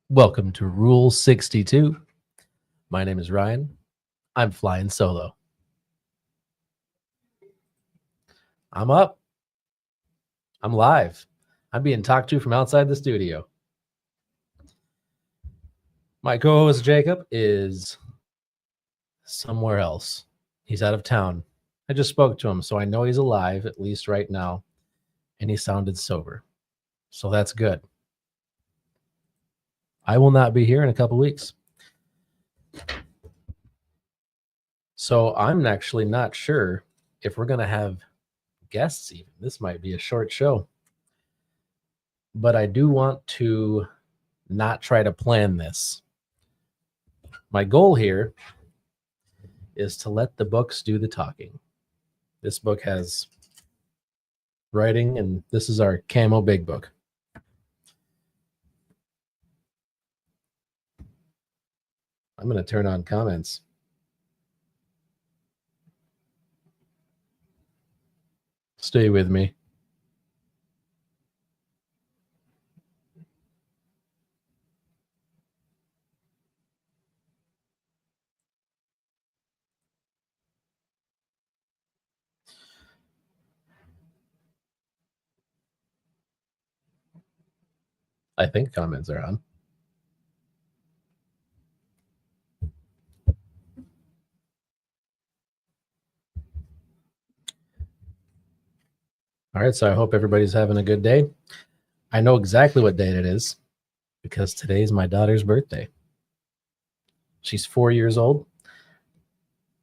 Welcome to Rule 62. My name is Ryan. I'm flying solo. I'm up. I'm live. I'm being talked to from outside the studio. My co-host Jacob is somewhere else. He's out of town. I just spoke to him, so I know he's alive, at least right now, and he sounded sober. So that's good. I will not be here in a couple weeks. So I'm actually not sure if we're going to have guests even. This might be a short show. But I do want to not try to plan this. My goal here is to let the books do the talking. This book has writing, and this is our camo big book. I'm going to turn on comments. Stay with me. I think comments are on. All right, so I hope everybody's having a good day. I know exactly what day it is because today's my daughter's birthday. She's 4 years old.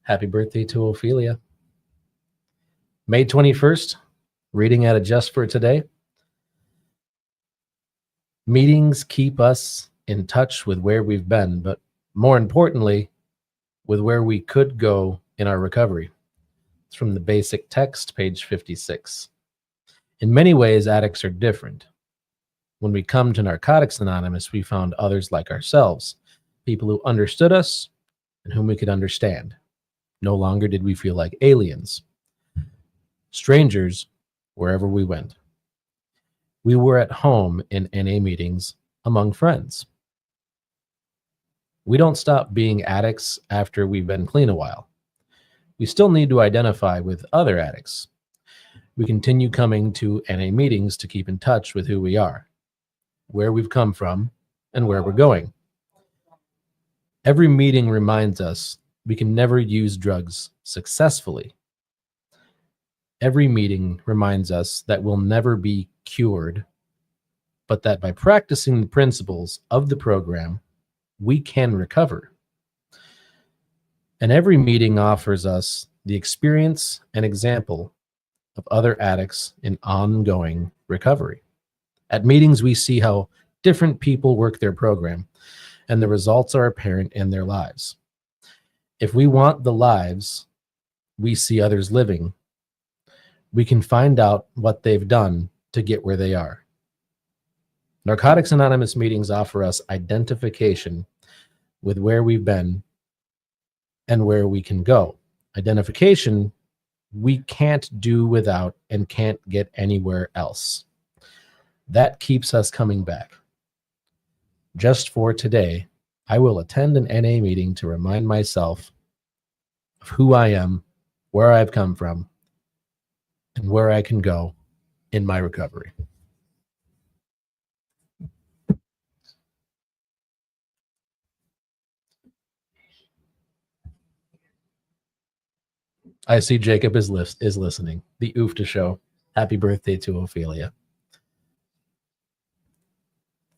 Happy birthday to Ophelia. May 21st, reading at a Just for Today. Meetings keep us in touch with where we've been, but more importantly, with where we could go in our recovery. It's from the basic text, page 56. In many ways, addicts are different. When we come to Narcotics Anonymous, we found others like ourselves, people who understood us and whom we could understand. No longer did we feel like aliens, strangers wherever we went. We were at home in NA meetings among friends. We don't stop being addicts after we've been clean a while. We still need to identify with other addicts. We continue coming to NA meetings to keep in touch with who we are, where we've come from, and where we're going. Every meeting reminds us we can never use drugs successfully. Every meeting reminds us that we'll never be cured, but that by practicing the principles of the program, we can recover. And every meeting offers us the experience and example of other addicts in ongoing recovery. At meetings, we see how different people work their program, and the results are apparent in their lives. If we want the lives we see others living, we can find out what they've done to get where they are. Narcotics Anonymous meetings offer us identification with where we've been and where we can go. Identification we can't do without and can't get anywhere else. That keeps us coming back. Just for today, I will attend an NA meeting to remind myself of who I am, where I've come from, and where I can go in my recovery. I see Jacob is listening. The Oofta Show. Happy birthday to Ophelia.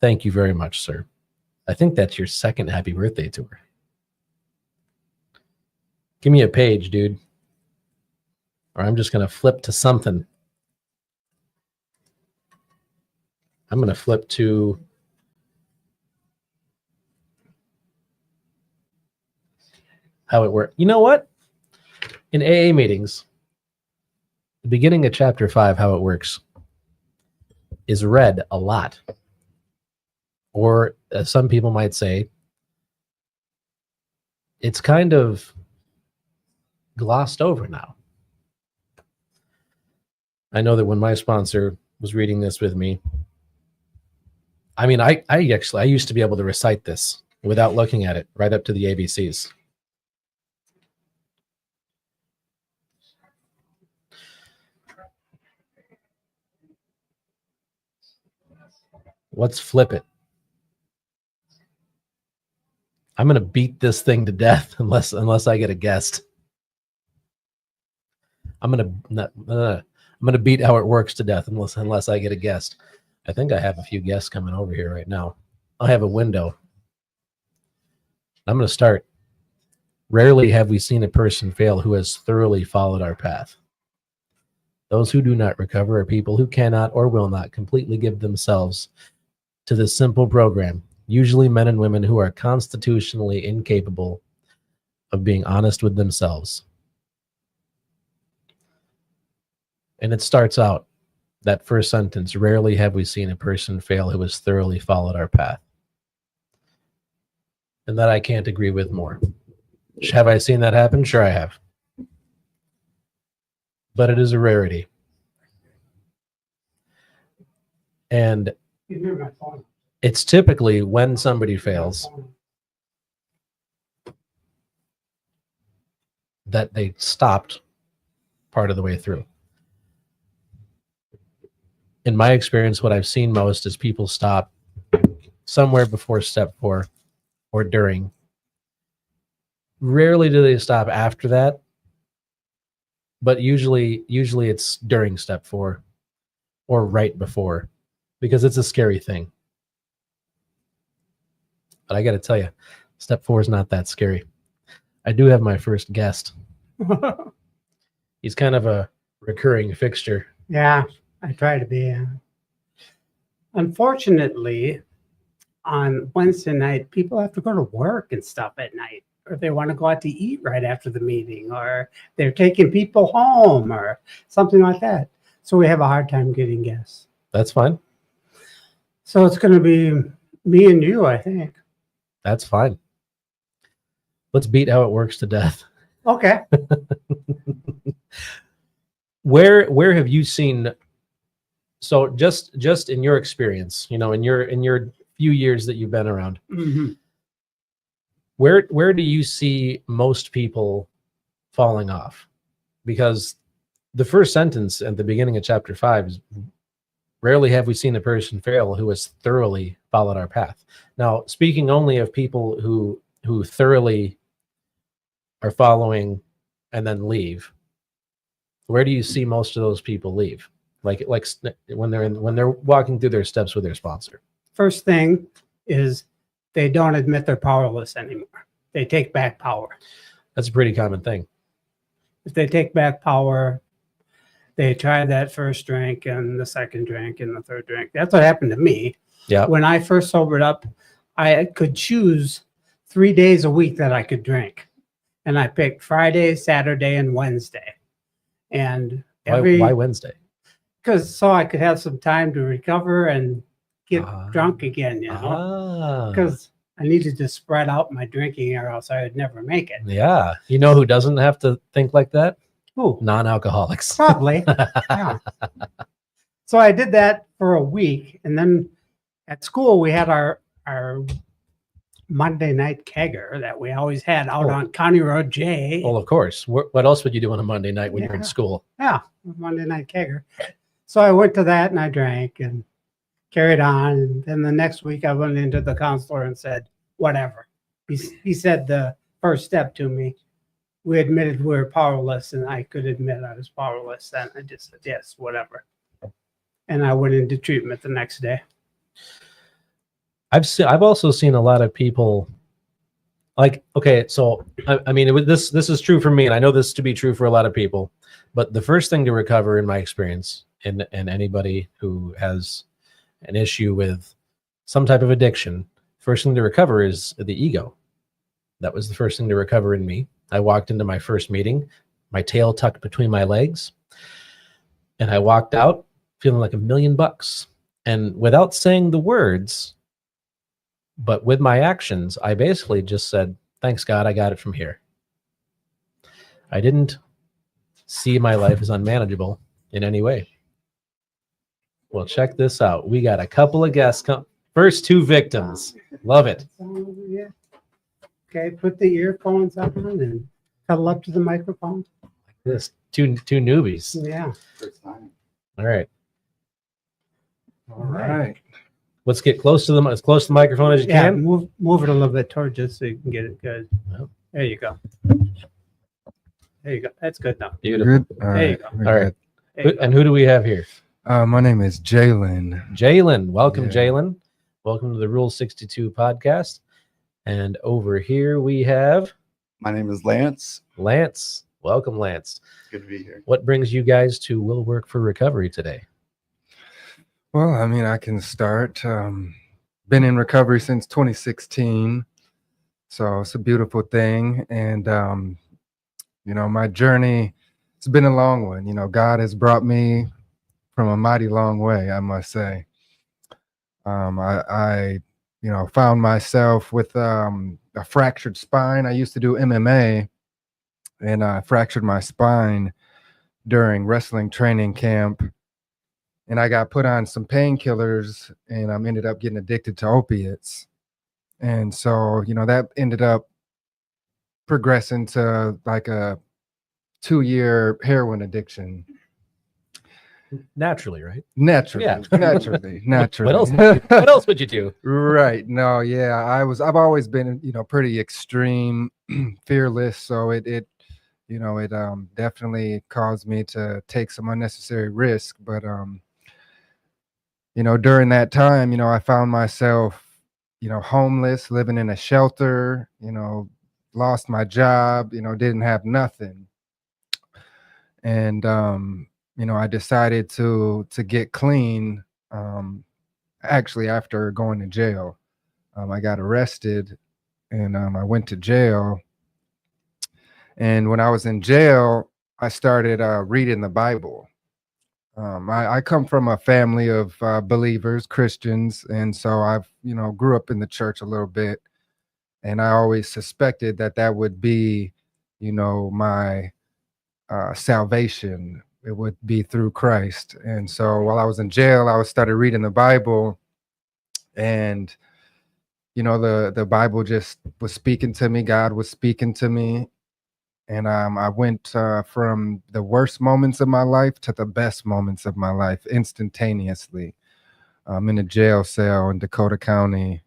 Thank you very much, sir. I think that's your second happy birthday to her. Give me a page, dude. Or I'm just going to flip to something. I'm going to flip to how it works. You know what? In AA meetings, the beginning of chapter 5, how it works, is read a lot. Or as some people might say, it's kind of glossed over now. I know that when my sponsor was reading this with me, I mean, I used to be able to recite this without looking at it right up to the ABCs. Let's flip it. I'm going to beat this thing to death unless I get a guest. I'm going to beat how it works to death unless I get a guest. I think I have a few guests coming over here right now. I have a window. I'm going to start. Rarely have we seen a person fail who has thoroughly followed our path. Those who do not recover are people who cannot or will not completely give themselves to this simple program, usually men and women who are constitutionally incapable of being honest with themselves. And it starts out, that first sentence, rarely have we seen a person fail who has thoroughly followed our path. And that I can't agree with more. Have I seen that happen? Sure I have. But it is a rarity. And it's typically when somebody fails that they stopped part of the way through. In my experience, what I've seen most is people stop somewhere before step 4 or during. Rarely do they stop after that, but usually it's during step 4 or right before, because it's a scary thing. But I got to tell you, step 4 is not that scary. I do have my first guest. He's kind of a recurring fixture. Yeah, I try to be. Unfortunately, on Wednesday night, people have to go to work and stuff at night, or they want to go out to eat right after the meeting, or they're taking people home or something like that. So we have a hard time getting guests. That's fine. So it's going to be me and you, I think. That's fine. Let's beat how it works to death. Okay. Where have you seen? So just in your experience, in your few years that you've been around, Mm-hmm. where do you see most people falling off? Because the first sentence at the beginning of chapter 5 is, rarely have we seen a person fail who has thoroughly followed our path. Now, speaking only of people who thoroughly are following and then leave, where do you see most of those people leave? Like when they're walking through their steps with their sponsor. First thing is they don't admit they're powerless anymore. They take back power. That's a pretty common thing. If they take back power, they try that first drink and the second drink and the third drink. That's what happened to me. Yeah. When I first sobered up, I could choose 3 days a week that I could drink. And I picked Friday, Saturday, and Wednesday. And why Wednesday? Because so I could have some time to recover and get drunk again, because I needed to spread out my drinking or else I would never make it. Yeah. You know who doesn't have to think like that? Who? Non-alcoholics. Probably. Yeah. So I did that for a week. And then at school, we had our Monday night kegger that we always had out on County Road J. Well, of course. What else would you do on a Monday night when you're in school? Yeah, Monday night kegger. So I went to that and I drank and carried on. And then the next week I went into the counselor and said, whatever. He said the first step to me. We admitted we were powerless, and I could admit I was powerless. Then I just said, yes, whatever. And I went into treatment the next day. I've also seen a lot of people like, okay, so I mean, this is true for me, and I know this to be true for a lot of people, but the first thing to recover in my experience, and anybody who has an issue with some type of addiction, first thing to recover is the ego. That was the first thing to recover in me. I walked into my first meeting, my tail tucked between my legs, and I walked out feeling like $1 million. And without saying the words, but with my actions, I basically just said, thanks God, I got it from here. I didn't see my life as unmanageable in any way. Well, check this out. We got a couple of guests First two victims. Love it. So, yeah. Okay, put the earphones on and cuddle up to the microphone. This two newbies. Yeah. All right. All right. Let's get close to them, as close to the microphone as you Yeah, can. move it a little bit towards you so you can get it good. Well. There you go. There you go. That's good now. Beautiful. Good. All There you right. go. we're All right. There you go. And who do we have here? good. My name is Jalen. Jalen. Welcome, Yeah. Jalen. Welcome to the Rule 62 podcast. And over here we have My name is Lance. Lance. Welcome, Lance. Good to be here. What brings you guys to Will Work for Recovery today? Well, I mean, I can start. Been in recovery since 2016. So it's a beautiful thing. And, my journey, it's been a long one. God has brought me from a mighty long way, I must say. I found myself with a fractured spine. I used to do MMA, and I fractured my spine during wrestling training camp. And I got put on some painkillers, and I ended up getting addicted to opiates. And so, that ended up progressing to like a 2-year heroin addiction. Naturally, right? Naturally, Yeah. naturally. What else would you do? Right. No, yeah. I've always been, pretty extreme, fearless. So it definitely caused me to take some unnecessary risk. But during that time, I found myself, homeless, living in a shelter, lost my job, didn't have nothing. And I decided to get clean. Actually, after going to jail, I got arrested, and I went to jail. And when I was in jail, I started reading the Bible. I come from a family of believers, Christians, and so I've grew up in the church a little bit, and I always suspected that would be, my salvation. It would be through Christ. And so while I was in jail, I started reading the Bible, and the Bible just was speaking to me. God was speaking to me, and I went from the worst moments of my life to the best moments of my life instantaneously. I'm in a jail cell in Dakota County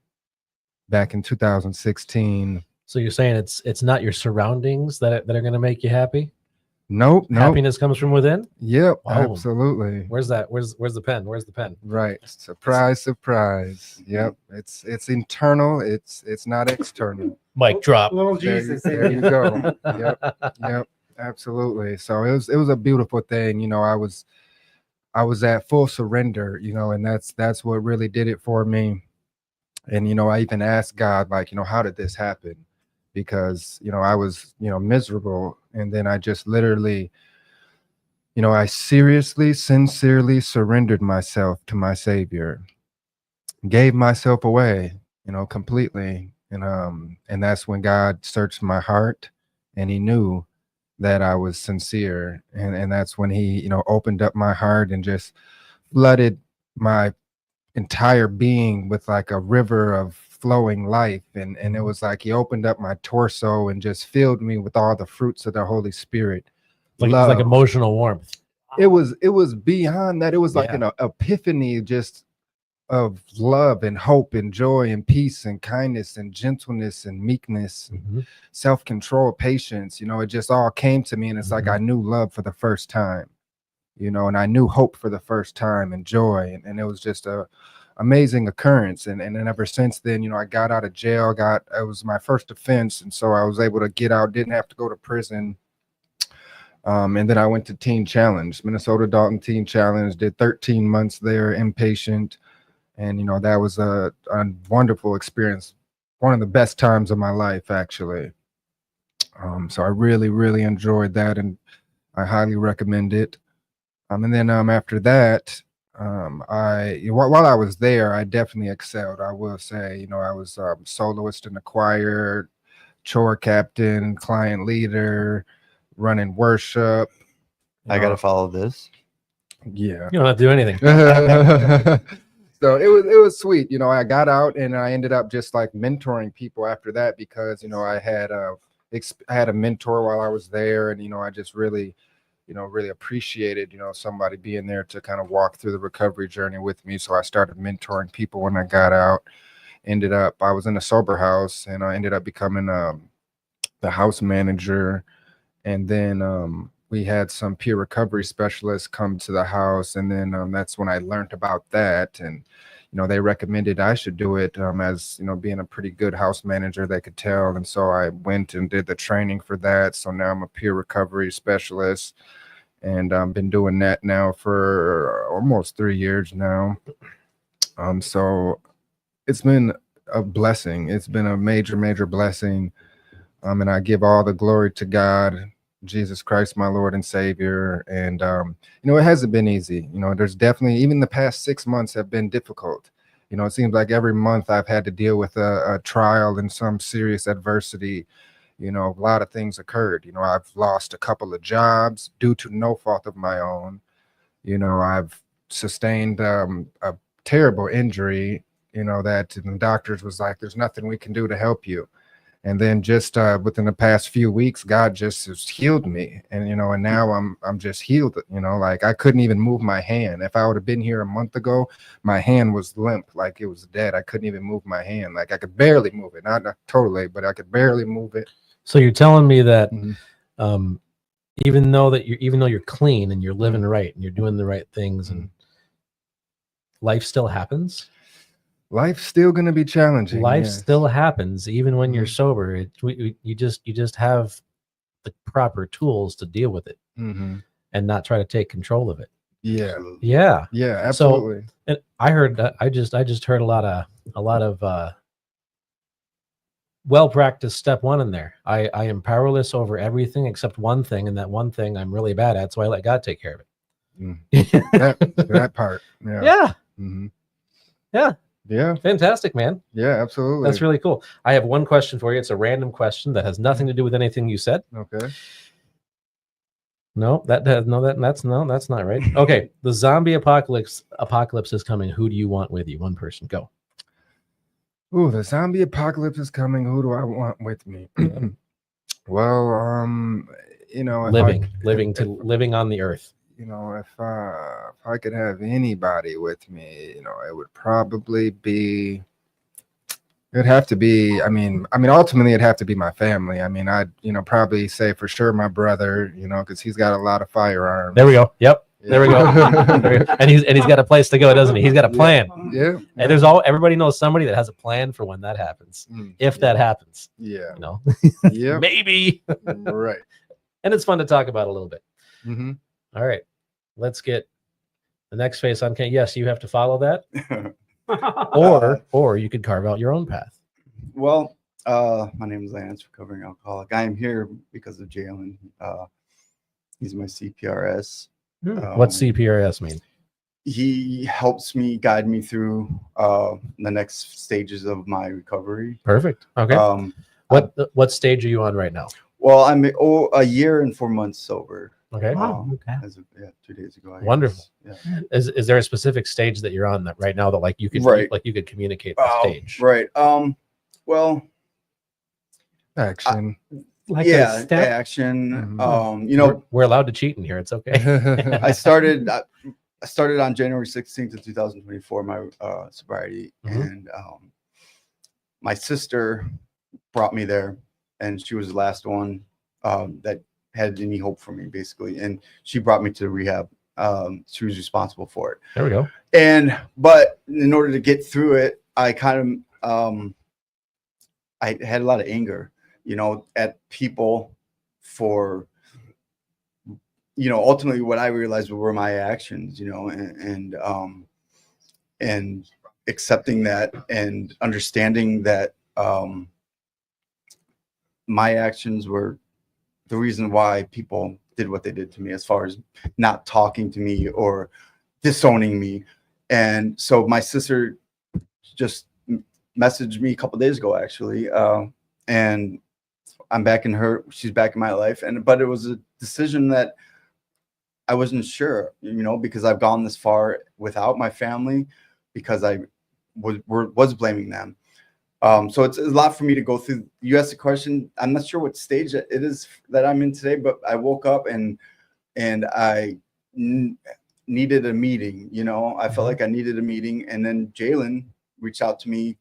back in 2016. So you're saying it's not your surroundings that are going to make you happy? Nope. Happiness comes from within? Yep, Oh. Absolutely. Where's that? Where's the pen? Where's the pen? Right. Surprise. Yep. It's internal. It's not external. Mic drop. Little There, Jesus. there you go. Yep. Absolutely. So it was a beautiful thing. I was at full surrender, and that's what really did it for me. And I even asked God, like, how did this happen? Because I was miserable, and then I just literally I seriously, sincerely surrendered myself to my Savior, gave myself away, completely. And that's when God searched my heart, and he knew that I was sincere. And that's when he, opened up my heart and just flooded my entire being with like a river of flowing life. And it was like he opened up my torso and just filled me with all the fruits of the Holy Spirit. It's like emotional warmth. It was beyond that. It was like Yeah. an epiphany just of love and hope and joy and peace and kindness and gentleness and meekness and Mhm. self-control, patience. It just all came to me, and it's like Mhm. I knew love for the first time, and I knew hope for the first time, and joy. And it was just a amazing occurrence. And then ever since then, I got out of jail, it was my first offense. And so I was able to get out, didn't have to go to prison. And then I went to Teen Challenge, Minnesota Dalton Teen Challenge, did 13 months there, inpatient. And, that was a wonderful experience. One of the best times of my life, actually. So I really, really enjoyed that, and I highly recommend it. And then after that, while I was there, I definitely excelled. I will say, I was soloist in the choir, chore captain, client leader, running worship. I got to follow this. Yeah. You don't have to do anything. So it was sweet. You know, I got out and I ended up just like mentoring people after that because, you know, I had a mentor while I was there, and, you know, I just really, you know, really appreciated, you know, somebody being there to kind of walk through the recovery journey with me. So I started mentoring people when I got out. I was in a sober house, and I ended up becoming the house manager. And then we had some peer recovery specialists come to the house, and then that's when I learned about that. And, you know, they recommended I should do it as, you know, being a pretty good house manager, they could tell. And so I went and did the training for that. So now I'm a peer recovery specialist, and I've been doing that now for almost 3 years now. So it's been a blessing. It's been a major, major blessing. And I give all the glory to God, Jesus Christ, my Lord and Savior. And, you know, it hasn't been easy. You know, there's definitely, even the past 6 months have been difficult. You know, it seems like every month I've had to deal with a trial and some serious adversity. You know, a lot of things occurred. You know, I've lost a couple of jobs due to no fault of my own. You know, I've sustained a terrible injury, you know, that the doctors was like, there's nothing we can do to help you. And then just within the past few weeks, God just has healed me. And, you know, and now I'm just healed. You know, like I couldn't even move my hand. If I would have been here a month ago, my hand was limp, like it was dead. I couldn't even move my hand. Like I could barely move it. Not totally, but I could barely move it. So you're telling me that Mhm. even though you're clean and you're living right and you're doing the right things and life still happens. Life's still going to be challenging. Life yes. still happens even when you're Mhm. sober. You just have the proper tools to deal with it Mhm. and not try to take control of it. Yeah. Absolutely. Yeah. Yeah, absolutely. And I heard I just heard a lot of well practiced step one in there. I am powerless over everything except one thing, and that one thing I'm really bad at, so I let God take care of Mm. it. that part. Yeah. Yeah. Mhm. Yeah. Yeah. Fantastic, man. Yeah, absolutely. That's really cool. I have one question for you. It's a random question that has nothing to do with anything you said. Okay. No, that's not right. Okay. The zombie apocalypse is coming. Who do you want with you? One person. Go. Ooh, the zombie apocalypse is coming. Who do I want with me? Well, you know, if living on the earth. you know, if I could have anybody with me, you know, it would probably be. It'd have to be. Ultimately, it'd have to be my family. I mean, I'd, you know, probably say for sure my brother, you know, because he's got a lot of firearms. There we go. Yep. Yeah. There we go. And he's got a place to go, doesn't he? He's got a plan. Yeah. And everybody knows somebody that has a plan for when that happens. If that happens. Yeah. You know. Yeah. Maybe. Right. And it's fun to talk about a little bit. Mm-hmm. All right. Let's get the next face on. Yes, you have to follow that. Or you could carve out your own path. Well, my name is Lance, recovering alcoholic. I am here because of Jalen. He's my CPRS. What's CPRS mean? He helps me guide me through the next stages of my recovery. Perfect. Okay. What stage are you on right now? Well, I'm a year and 4 months sober. Okay. Wow, okay. As of 2 days ago. Wonderful. Guess. Yeah. Is there a specific stage that you're on that right now that like you could communicate the stage? Right. Well, Action. Like a step. action. Mhm. You know, We're allowed to cheat in here. It's okay. I started on January 16th of 2024, my sobriety, Mhm. and my sister brought me there, and she was the last one that had any hope for me, basically, and she brought me to rehab. She was responsible for it. There we go. But in order to get through it, I kind of I had a lot of anger, you know, at people for, you know, ultimately what I realized were my actions, you know, and accepting that and understanding that my actions were the reason why people did what they did to me, as far as not talking to me or disowning me. And so my sister just messaged me a couple of days ago, actually, and she's back in my life. But it was a decision that I wasn't sure, you know, because I've gone this far without my family, because I was blaming them. So it's a lot for me to go through. You asked the question. I'm not sure what stage it is that I'm in today, but I woke up and I needed a meeting. You know, I felt like I needed a meeting, and then Jalen reached out to me.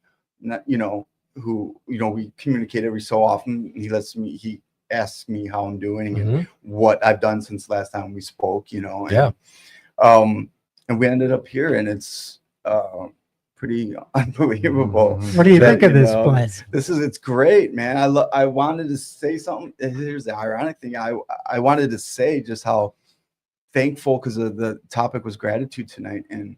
Who we communicate every so often. He asks me how I'm doing and what I've done since last time we spoke. You know, and we ended up here, and it's pretty unbelievable. What do you think of this know, place? It's great, man. I wanted to say something. Here's the ironic thing. I wanted to say just how thankful, because the topic was gratitude tonight, and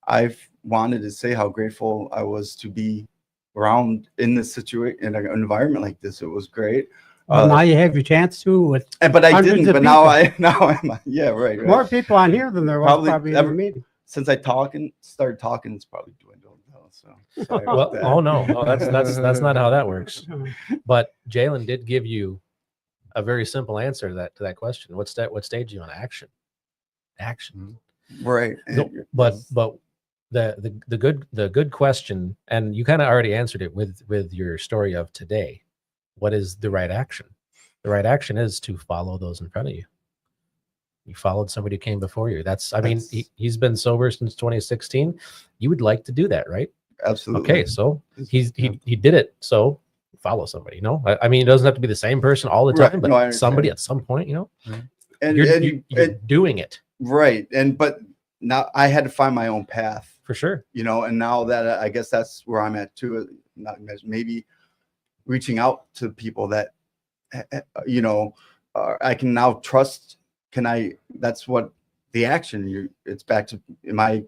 I've wanted to say how grateful I was to be around in this situation, in an environment like this. It was great. Well, now you have your chance to with But I hundreds didn't. of But now I'm. Yeah, right. more people on here than there was probably in the ever- meeting. Since I started talking, it's probably dwindled. So sorry Well, about that. oh no, that's not how that works. But Jalen did give you a very simple answer to that question. What stage are you on? Action. Right. No, but the good question, and you kind of already answered it with your story of today. What is the right action? The right action is to follow those in front of you. You followed somebody who came before you. He's been sober since 2016. You would like to do that, right? Absolutely. Okay, so he did it. So follow somebody. I mean, it doesn't have to be the same person all the Right. time, No, I but understand. somebody at some point, And you're doing it right. But now I had to find my own path, for sure. and now that I guess that's where I'm at too. Maybe reaching out to people that, I can now trust. That's what the action. It's back to, am I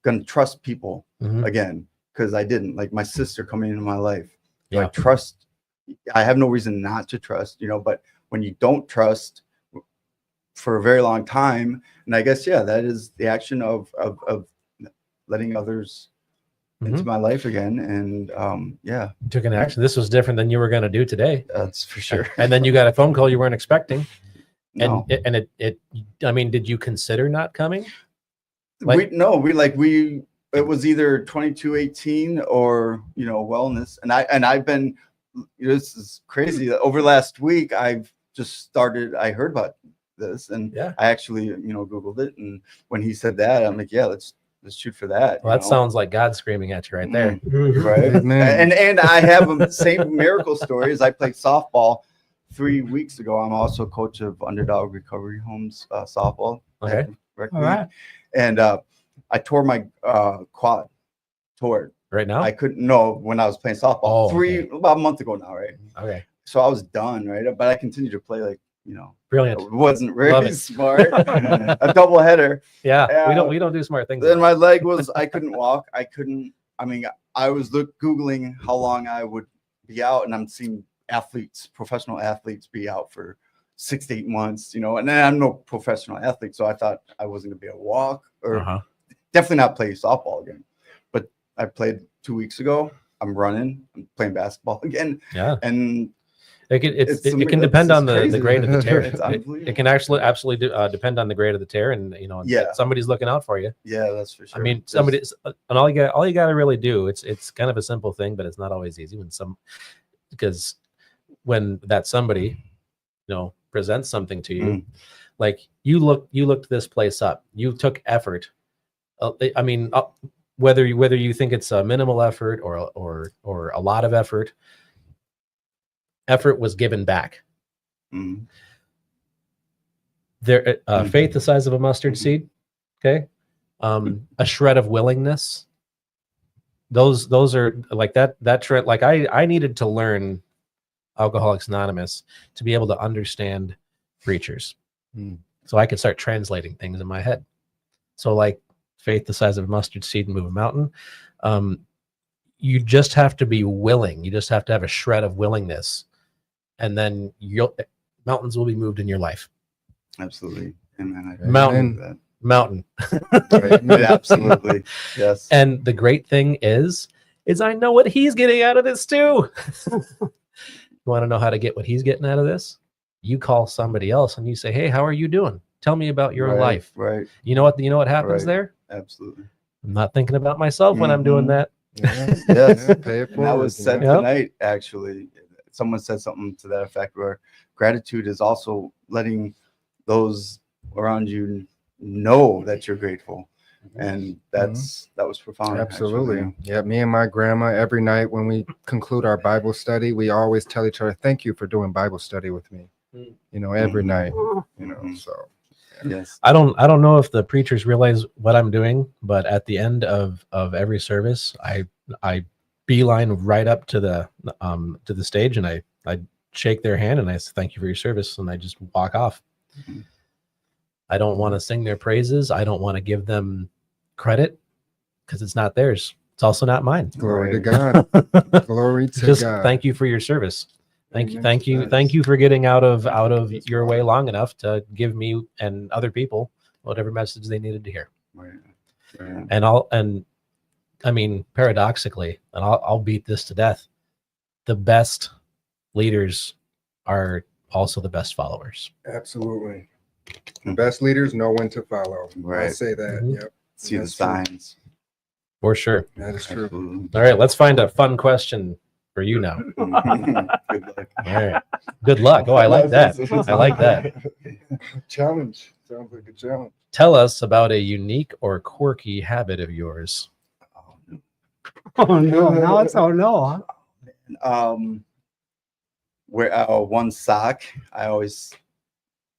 going to trust people again? Because I didn't. Like my sister coming into my life. Yeah. I trust. I have no reason not to trust, but when you don't trust for a very long time, and I guess, that is the action of letting others into my life again. And You took an action. This was different than you were going to do today. that's for sure. And then you got a phone call you weren't expecting. No. And I mean, did you consider not coming? It was either 2218 or wellness, and I've been, this is crazy. Over last week I've just started. I heard about this, and I actually Googled it, and when he said that, I'm like, let's shoot for that. Well, that sounds like God screaming at you right there. Right. And I have the same miracle stories. I played softball 3 weeks ago. I'm also a coach of Underdog Recovery Homes softball. Okay. All right. And I tore my quad. Right now? I couldn't know when I was playing softball about a month ago now, right? Okay. So I was done, right? But I continued to play Brilliant. It wasn't Love really it. smart. A double header. Yeah. We don't do smart things. Then my leg was, I couldn't walk. I was Googling how long I would be out, and I'm seeing professional athletes be out for 6 to 8 months, and I'm no professional athlete. So I thought I wasn't going to be able to walk or definitely not play softball again. But I played 2 weeks ago. I'm running. I'm playing basketball again. Yeah. And it can depend on the grade of the tear. It's It can absolutely depend on the grade of the tear, and somebody's looking out for you. Yeah, that's for sure. I mean, and all you got to really do. It's kind of a simple thing, but it's not always easy because when that somebody, presents something to you, like you looked this place up. You took effort. I mean, whether you think it's a minimal effort or a lot of effort. Effort was given back. There, faith the size of a mustard seed. Okay, a shred of willingness. Those are like that shred. Like I needed to learn Alcoholics Anonymous to be able to understand preachers, so I could start translating things in my head. So like faith the size of a mustard seed and move a mountain. You just have to be willing. You just have to have a shred of willingness. And then mountains will be moved in your life. Absolutely. Amen. Mountain. Right. Absolutely. Yes. And the great thing is I know what he's getting out of this too. You want to know how to get what he's getting out of this? You call somebody else and you say, "Hey, how are you doing? Tell me about your life." Right. You know what happens there? Absolutely. I'm not thinking about myself when I'm doing Mhm. that. Yeah, Yes. yeah, pay it And that was forward, you said know? Yep. tonight, actually. Someone said something to that effect where gratitude is also letting those around you know that you're grateful. And that was profound. Absolutely. Actually. Yeah, me and my grandma, every night when we conclude our Bible study, we always tell each other, thank you for doing Bible study with me. Mm. You know, every Mhm. night, Oh, you know, Mhm. so. Yes. I don't know if the preachers realize what I'm doing, but at the end of every service, I beeline right up to the stage, and I shake their hand and I say thank you for your service, and I just walk off. Mhm. I don't want to sing their praises. I don't want to give them credit because it's not theirs. It's also not mine. Glory to Right. God. Glory to Just God. thank you for your service. Thank you, Amen thank to you, that. thank you for getting out of Thank you for this your way water. long enough to give me and other people whatever message they needed to hear. Right. Right. And I mean, paradoxically, and I'll beat this to death. The best leaders are also the best followers. Absolutely. The Mhm. best leaders know when to follow. I'll Right. say that. Mhm. Yep. See the That's true. signs. For sure. That is true. Absolutely. All right, let's find a fun question for you now. Mhm. Good luck. All right. Good luck. Oh, I like that. I like that. Challenge. Sounds like a challenge. Tell us about a unique or quirky habit of yours. oh no, now it's oh no, huh? Where one sock, I always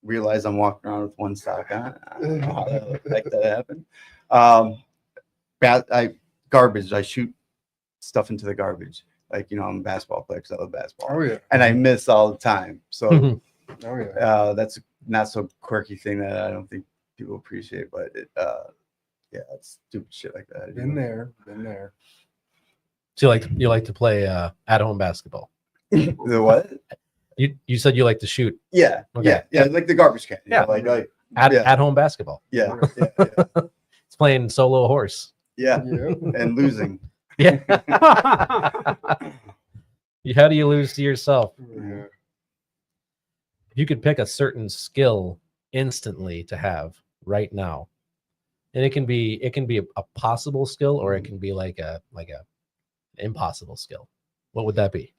realize I'm walking around with one sock on. I don't know how the heck that happened. Garbage. I shoot stuff into the garbage. Like, I'm a basketball player because I love basketball, Oh yeah. and I miss all the time. So Oh yeah. that's a not so quirky thing that I don't think people appreciate. But yeah, it's stupid shit like that. Been there. Been there. So you like to play at home basketball. The what? You said you like to shoot Yeah, Okay. yeah, like the garbage can. Yeah. Like at yeah, at home basketball. yeah, It's playing solo horse. yeah, Yep. and losing. Yeah. How do you lose to yourself? Yeah. You could pick a certain skill instantly to have right now, and it can be a possible skill, or it can be like a impossible skill. What would that be?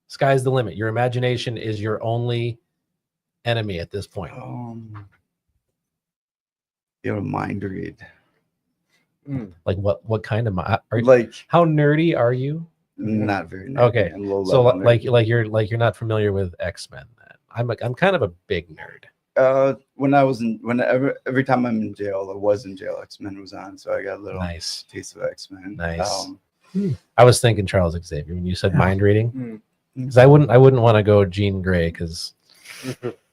Sky's the limit. Your imagination is your only enemy at this point. Be able to mind read. Like what kind of Like how nerdy are you? not very. Nerdy. Okay, I'm low so level like nerd. you're not familiar with X-Men. I'm kind of a big nerd. When I was every time I'm in jail, I was in jail. X-Men was on, so I got a little Nice. taste of X-Men. Nice. I was thinking Charles Xavier when you said mind reading, Mm. because I wouldn't want to go Jean Grey because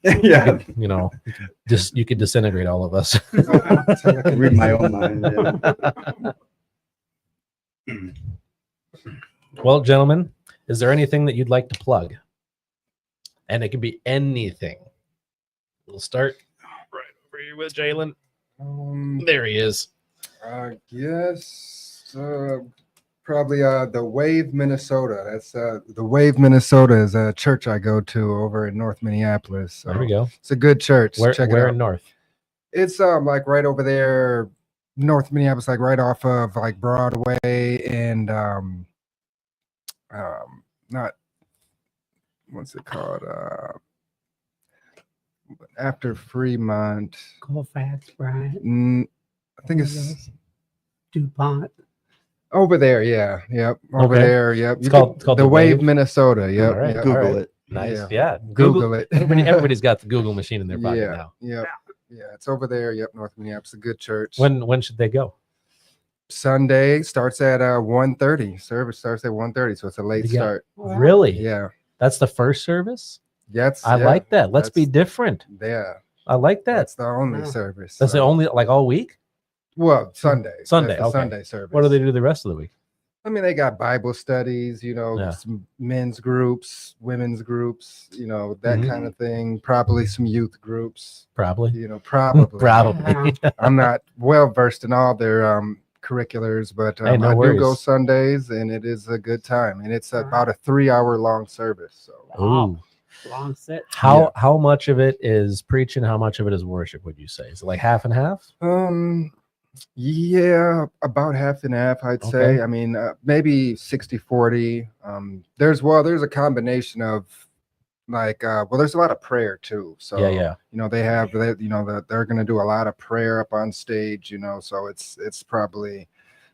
yeah, you could disintegrate all of us. read my own mind. Yeah. Well, gentlemen, is there anything that you'd like to plug? And it can be anything. We'll start right over here with Jalen. There he is. I guess probably the Wave, Minnesota. That's the Wave, Minnesota is a church I go to over in North Minneapolis. So There we go. it's a good church. Where Check it where out. in North? It's like right over there, North Minneapolis, like right off of like Broadway and not what's it called? After Fremont. Colfax, Bryant, I think it's DuPont. over there. Yeah. Yep. Over Okay. there. Yep. It's called the The Wave, Wave? Minnesota. Yep. All right. Yep. Google All right. it. Nice. Yeah. Yeah. Google it. Everybody's got the Google machine in their pocket Yeah. now. Yep. Yeah. It's over there. Yep. North Minneapolis. A good church. When should they go? Sunday starts at 1:30. Service starts at 1:30, so it's a late Yeah. start. Really? Yeah. That's the first service? Yes. I like that. Let's be that's- different. Yeah. I like that. That's the only Wow. service. That's the so- only like all week? Well, Sunday. Sunday, That's the okay. Sunday service. What do they do the rest of the week? I mean, they got Bible studies, Yeah. some men's groups, women's groups, that Mhm. kind of thing. Probably some youth groups, Probably. probably. Probably. I'm not well versed in all their curriculars, but Hey, no I do go worries. Sundays, and it is a good time. And it's about a 3-hour long service. So Ooh. Long set. How much of it is preaching? How much of it is worship? Would you say? Is it like half and half? Yeah, about half and half, I'd say. Okay. I mean, maybe 60-40. There's a combination of like, there's a lot of prayer too. So, Yeah. they're going to do a lot of prayer up on stage, so it's probably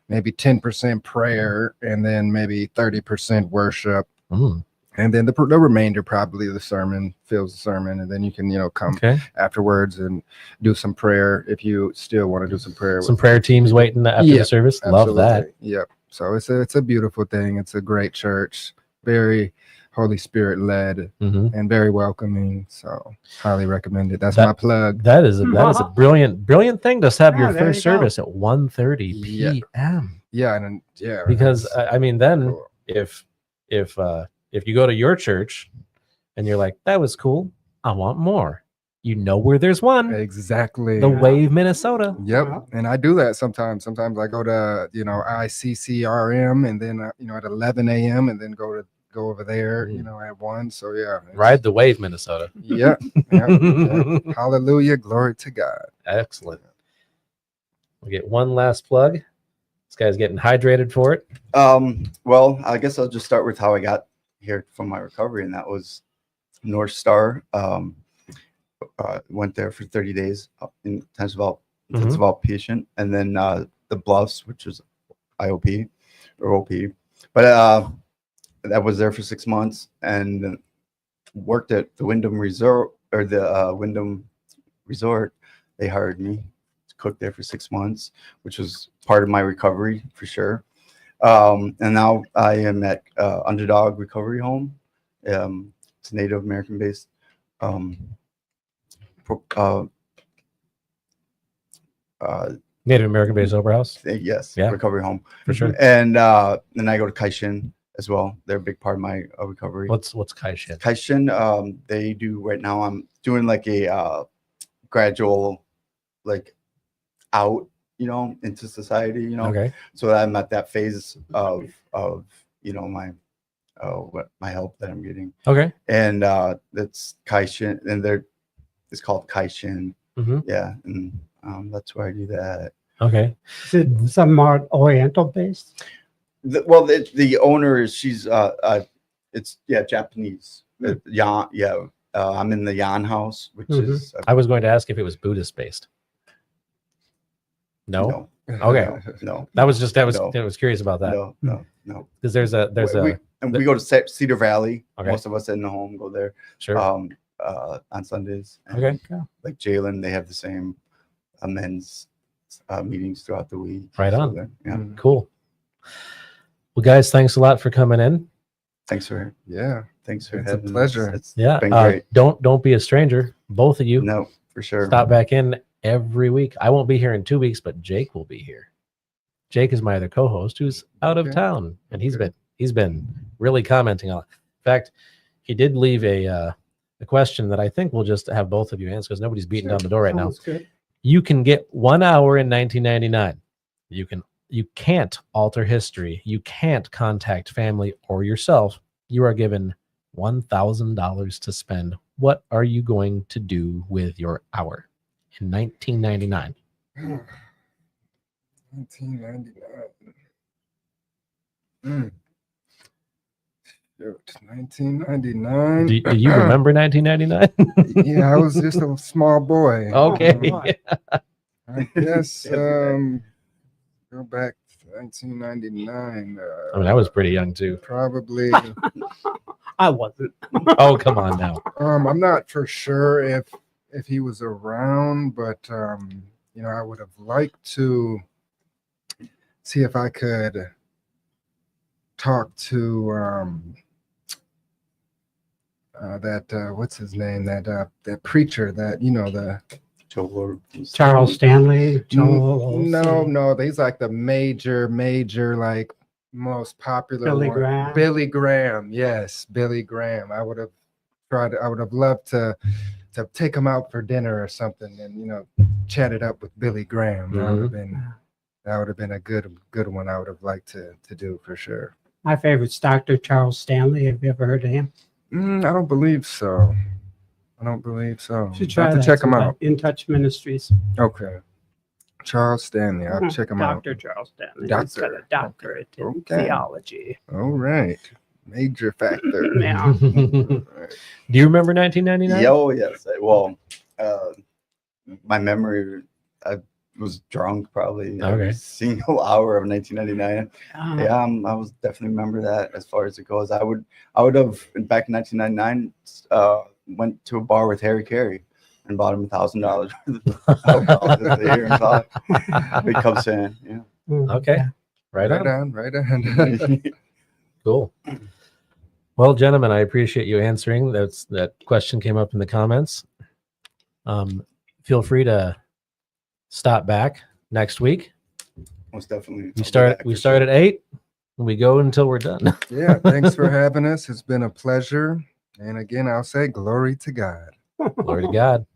maybe 10% prayer and then maybe 30% worship. Mm, And then the remainder, probably the sermon, fills the sermon. And then you can, come okay. afterwards and do some prayer if you still want to do some prayer. Some prayer teams waiting after Yeah, the service. Love that. Absolutely. Yep. So it's a beautiful thing. It's a great church, very Holy Spirit led Hmm. and very welcoming. So highly recommend it. That's That- my plug. That is a brilliant thing to have your Yeah, there first you go. service at 1:30 Yeah. p.m. Yeah, and yeah, Because it's I mean, then cool. if you go to your church and you're like, that was cool, I want more. You know where there's one, Exactly. the Wave, Minnesota. Yep. Wow. And I do that sometimes. Sometimes I go to, ICCRM and then, at 11 a.m. and then go over there, at 1. So yeah. Ride the Wave, Minnesota. Yep. Yep. Hallelujah. Glory to God. Excellent. We'll get one last plug. This guy's getting hydrated for it. Well, I guess I'll just start with how I got here from my recovery, and that was North Star. Went there for 30 days in intensive outpatient, and then the Bluffs, which was IOP or OP. But that was there for 6 months and then worked at the Wyndham Resort or the Wyndham Resort. They hired me to cook there for 6 months, which was part of my recovery for sure. And now I am at Underdog Recovery Home. It's a Native American based Native American based sober house yes, Yeah. recovery home. for sure. And then I go to Kaishin as well. They're a big part of my recovery. What's Kaishin? Kaishin, they do right now. I'm doing like a gradual, like out, into society, Okay. So I'm at that phase of my my help that I'm getting, Okay. and that's Kaishin, and it's called Kaishin. Hmm. Yeah, and that's where I do that. Okay. Is it some more Oriental based? The owner is it's Japanese. Yan, I'm in the Yan house, which Mhm. is I was going to ask if it was Buddhist based. No. Okay. no, That was I was No. curious about that no. because there's a We go to Cedar Valley. Okay. Most of us in the home go there sure. on Sundays. And Okay. like Jalen, they have the same men's meetings throughout the week. Right on. Yeah. Cool. Well, guys, thanks a lot for coming in. Thanks for Yeah. It's It's a having us. pleasure. It's Yeah. been great. Don't be a stranger. Both of you No, for sure. stop back in every week. I won't be here in 2 weeks, but Jake will be here. Jake is my other co-host who's out of Okay. town, and he's been really commenting on it. In fact, he did leave a question that I think we'll just have both of you answer because nobody's beating down the door right now. Sounds good. You can get 1 hour in 1999. You can't alter history. You can't contact family or yourself. You are given $1,000 to spend. What are you going to do with your hour in 1999? 1999. Shoot, 1999. Do you remember 1999? Yeah, I was just a small boy. Okay. boy. I guess Yes, go back to 1999. I mean, I was pretty young too. Probably. I wasn't. Oh, come on now. I'm not for sure if he was around, but I would have liked to see if I could talk to that what's his name, that preacher, that the Joel Charles Stanley. Joel Osteen, no, he's like the major like most popular Billy one. Graham. Billy Graham, yes, Billy Graham. I would have loved to take him out for dinner or something and chat it up with Billy Graham. That would have been a good one. I would have liked to do for sure. My favorite's Dr. Charles Stanley. Have you ever heard of him? I don't believe so. I don't believe so. You should try Have to that check him sometime. out. In Touch Ministries. Okay. Charles Stanley. I'll check him out. Dr. Charles Stanley. He's got Doctor. a doctorate in Okay. theology. All right. Major factor. Yeah. Do you remember 1999? Yo, yes. Well, my memory, I was drunk probably every Okay. single hour of 1999. Uh, Yeah, I was definitely remember that as far as it goes. I would have back in 1999 went to a bar with Harry Carey and bought him $1,000 worth of alcohol just to hear him talk. Big Cubs fan. Yeah. Okay. Right Right on. on. Right on. Cool. Well, gentlemen, I appreciate you answering. That question came up in the comments. Feel free to stop back next week. Most definitely. We start at 8 and we go until we're done. Yeah. Thanks for having us. It's been a pleasure. And again, I'll say glory to God. Glory to God.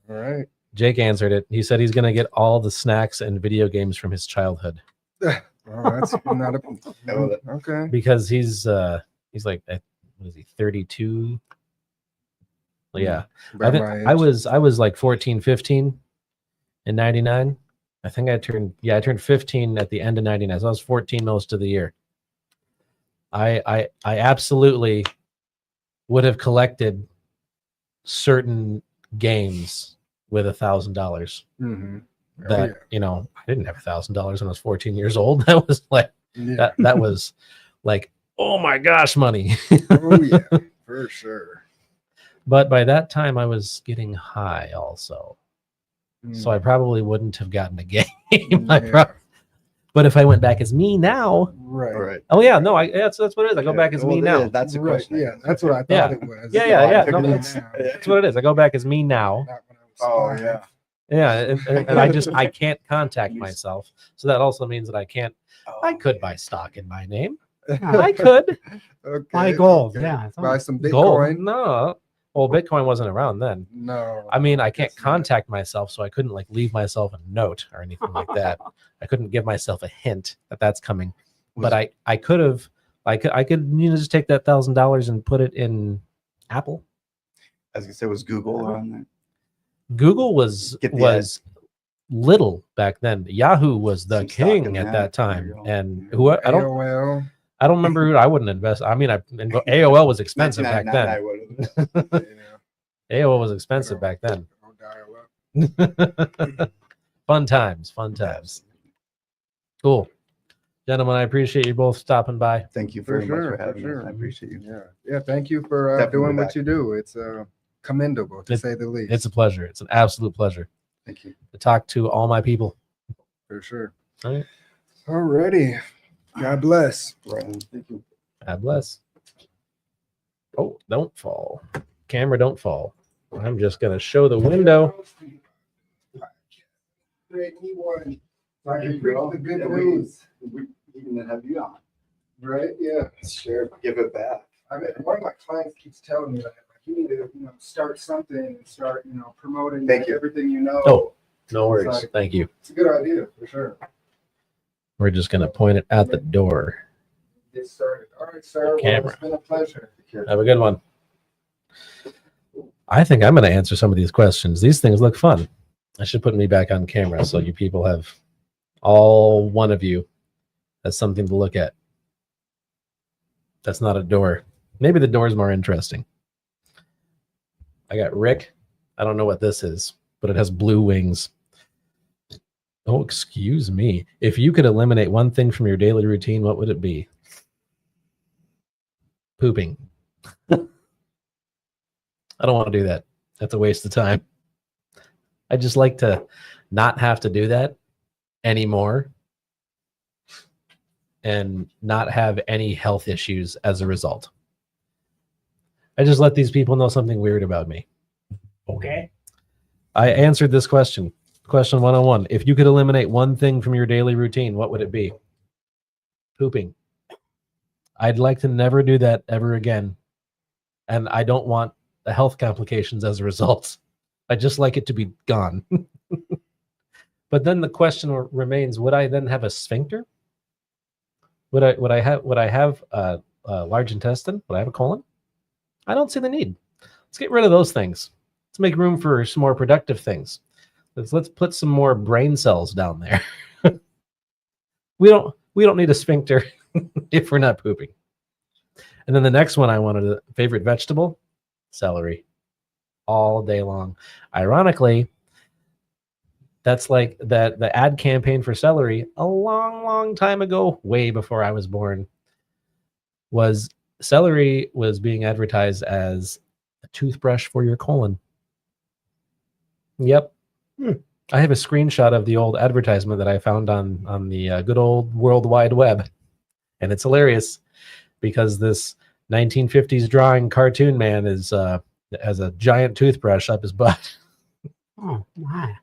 All right. Jake answered it. He said he's going to get all the snacks and video games from his childhood Well, that's not a No, okay. because he's like, what is he, 32? Well, yeah. About my age. I was like 14, 15 in 99. I think I turned 15 at the end of 99. So I was 14 most of the year. I absolutely would have collected certain games with $1,000 Mhm. Oh, that, I didn't have $1,000 when I was 14 years old. That was like, yeah. that was like, oh my gosh, money. Oh yeah, for sure. But by that time I was getting high also. So I probably wouldn't have gotten a game. Yeah. But if I went back as me now, Right. all right. oh yeah, no, that's what it is. I go back as me Well, now. That's the Right. question. Yeah, that's what I thought Yeah. it was. Yeah. No, Now. that's what it is. I go back as me now. Not when I was Oh, five. yeah. Yeah, and I can't contact myself. So that also means that I could buy stock in my name. I could. Okay. Buy gold. okay. Yeah. Buy some Gold. Bitcoin. No. Well, Bitcoin wasn't around then. No. I mean, I can't guess not. contact myself, so I couldn't like leave myself a note or anything like that. I couldn't give myself a hint that that's coming. But I could have, I could just take that $1,000 and put it in Apple. As I said, was Google on there? Google was Get the little back then. Yahoo was the Some stock king in at that. that There time, you go. and who I don't AOL. I don't remember who I wouldn't invest. I mean, AOL was expensive back 1999, I then. would've. Yeah. AOL was expensive back then. Don't dial up. Fun times. Cool, gentlemen. I appreciate you both stopping by. Thank you For very much sure, for for having sure. me. I appreciate you. Yeah. Yeah. Thank you for Definitely doing what back. you do. It's commendable to It- say the least. It's a pleasure. It's an absolute pleasure Thank you. to talk to all my people. for sure. All right. Alrighty. God bless. Right. Thank you. God bless. Oh, don't fall. Camera, don't fall. I'm just going to show the window. Great, he won. I There can you preach go. the good Yeah, news. We even have you on. Right? Yeah. Sure. Give it back. I mean, one of my clients keeps telling me that like, you need to, start something and start, promoting Thank you. everything you know. Oh. No worries. Thank you. It's a good idea for sure. We're just going to point it at the door. Get started. All right, sir. Well, Camera. it's been a pleasure. Have a good one. I think I'm going to answer some of these questions. These things look fun. I should put me back on camera so you people have, all one of you has something to look at. That's not a door. Maybe the door is more interesting. I got Rick. I don't know what this is, but it has blue wings. Oh, excuse me. If you could eliminate one thing from your daily routine, what would it be? Pooping. I don't want to do that. That's a waste of time. I just like to not have to do that anymore and not have any health issues as a result. I just let these people know something weird about me. Okay. I answered this question. Question 101. If you could eliminate one thing from your daily routine, what would it be? Pooping. I'd like to never do that ever again. And I don't want the health complications as a result. I just like it to be gone. But then the question remains, would I then have a sphincter? Would I have a large intestine? Would I have a colon? I don't see the need. Let's get rid of those things. Let's make room for some more productive things. Let's put some more brain cells down there. We don't need a sphincter if we're not pooping. And then the next one I wanted a favorite vegetable, celery, all day long. Ironically, that's like that the ad campaign for celery a long time ago, way before I was born, was celery was being advertised as a toothbrush for your colon. Yep. I have a screenshot of the old advertisement that I found on the good old World Wide Web. And it's hilarious because this 1950s drawing cartoon man has a giant toothbrush up his butt. Oh, my.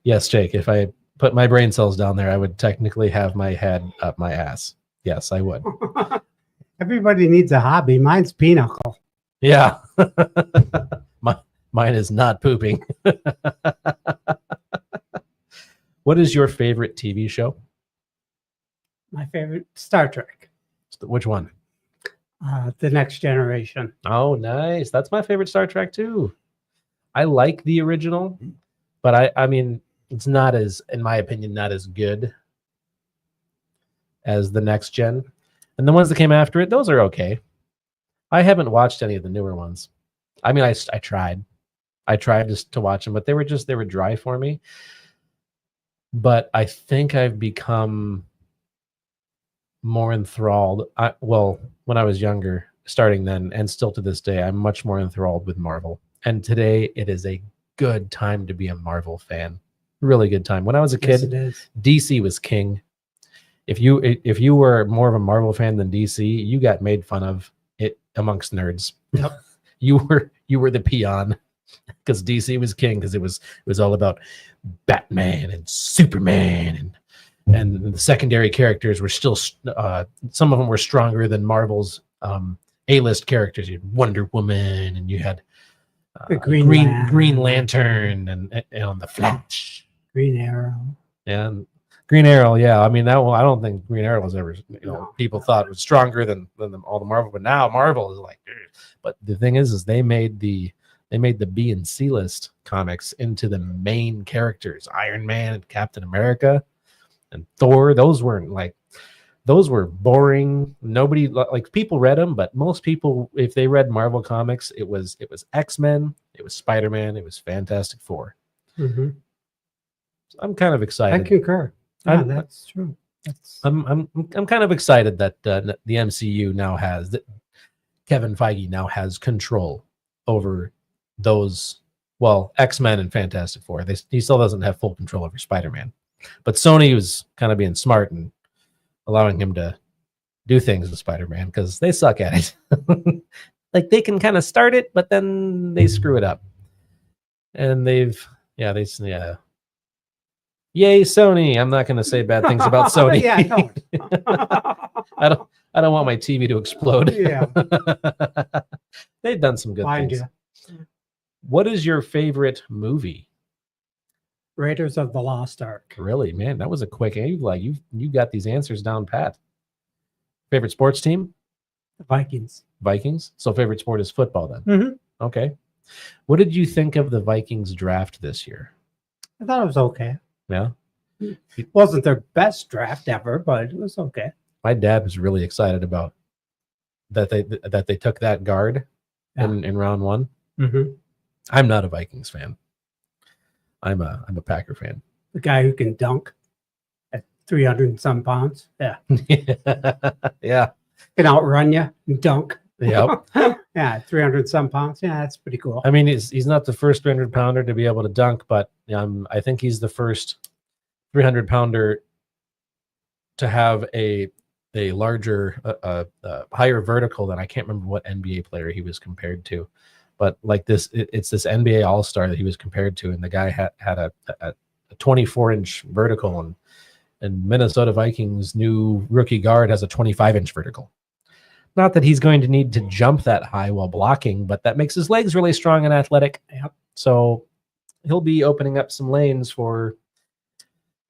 Yes, Jake, if I put my brain cells down there, I would technically have my head up my ass. Yes, I would. Everybody needs a hobby. Mine's pinochle. Yeah. Mine is not pooping. What is your favorite TV show? My favorite, Star Trek, Which one? The Next Generation. Oh, nice. That's my favorite Star Trek too. I like the original, but I mean, it's not as, in my opinion, not as good as the next gen. And the ones that came after it, those are okay. I haven't watched any of the newer ones. I mean, I tried. I tried just to watch them, but they were dry for me. But I think I've become more enthralled. When I was younger, starting then and still to this day, I'm much more enthralled with Marvel. And today it is a good time to be a Marvel fan. Really good time. When I was a Yes, kid, it is. DC was king. If you were more of a Marvel fan than DC, you got made fun of it amongst nerds. Yep. You were the peon because DC was king because it was all about Batman and Superman and the secondary characters were still some of them were stronger than Marvel's A-list characters. You had Wonder Woman and you had The Green Lantern and the Flash. Green Arrow. And Green Arrow, yeah. I mean, that one, I don't think Green Arrow was ever, No. people thought was stronger than all the Marvel, but now Marvel is like, "Ugh." But the thing is they made the B and C list comics into the main characters. Iron Man and Captain America and Thor. Those were boring. Nobody, like, people read them, but most people, if they read Marvel comics, it was X-Men, it was Spider-Man, it was Fantastic Four. Mhm. I'm kind of I excited. concur. Yeah, I'm- that's true. That's I'm kind of excited that the MCU now has that Kevin Feige now has control over those. Well, X-Men and Fantastic Four. He still doesn't have full control over Spider-Man, but Sony was kind of being smart and allowing him to do things with Spider-Man because they suck at it. Like they can kind of start it, but then they screw it up. And Yay, Sony. I'm not going to say bad things about Sony. Yeah, I don't want my TV to explode. Yeah. They've done some good Mind things. you. What is your favorite movie? Raiders of the Lost Ark. Really, man, that was a quick. You got these answers down pat. Favorite sports team? The Vikings. Vikings. So favorite sport is football then. Mhm. Okay. What did you think of the Vikings draft this year? I thought it was okay. Yeah. Wasn't their best draft ever, but it was okay. My dad was really excited about that they took that guard in round one. Mm-hmm. I'm not a Vikings fan. I'm a Packer fan. The guy who can dunk at 300 and some pounds. Yeah. Yeah. Can outrun you and dunk. Yep. Yeah. 300 and some pounds. Yeah. That's pretty cool. I mean, he's not the first 300-pounder to be able to dunk, but I think he's the first 300-pounder to have a larger, higher vertical than I can't remember what NBA player he was compared to. But like it's this NBA All-Star that he was compared to, and the guy had a 24-inch vertical, and Minnesota Vikings' new rookie guard has a 25-inch vertical. Not that he's going to need to jump that high while blocking, but that makes his legs really strong and athletic. Yep. So he'll be opening up some lanes for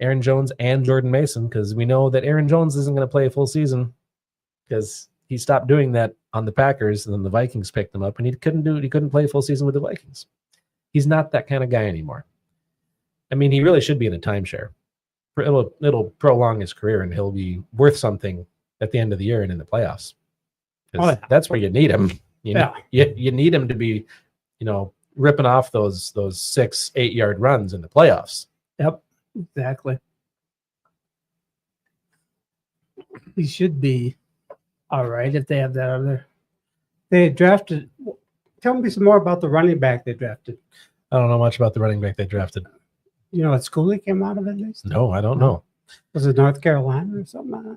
Aaron Jones and Jordan Mason, because we know that Aaron Jones isn't going to play a full season because he stopped doing that on the Packers, and then the Vikings picked him up, and he couldn't play a full season with the Vikings. He's not that kind of guy anymore. I mean, he really should be in a timeshare. It'll prolong his career, and he'll be worth something at the end of the year and in the playoffs. 'Cause Oh, yeah. that's where you need him. Yeah. You need him to be, ripping off those 6-8 yard runs in the playoffs. Yep, exactly. He should be all right if they have that other. They drafted. Tell me some more about the running back they drafted. I don't know much about the running back they drafted. You know what school he came out of at least? No, I don't know. Was it North Carolina or something?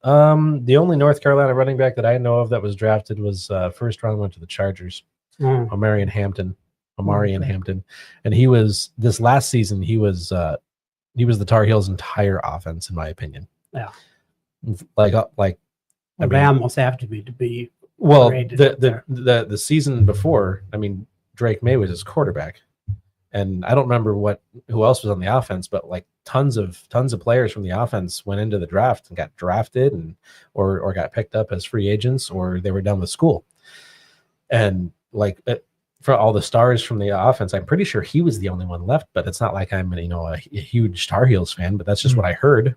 The only North Carolina running back that I know of that was drafted was first round went to the Chargers. Oh, Omarion Hampton, Okay. Hampton, and he was this last season. He was the Tar Heels' entire offense, in my opinion. Yeah. Like well, they almost have to be. well, Rated up there. the season before, I mean, Drake May was his quarterback, and I don't remember who else was on the offense, but like tons of players from the offense went into the draft and got drafted and or got picked up as free agents, or they were done with school. And like for all the stars from the offense, I'm pretty sure he was the only one left. But it's not like I'm a huge Tar Heels fan, but that's just what I heard.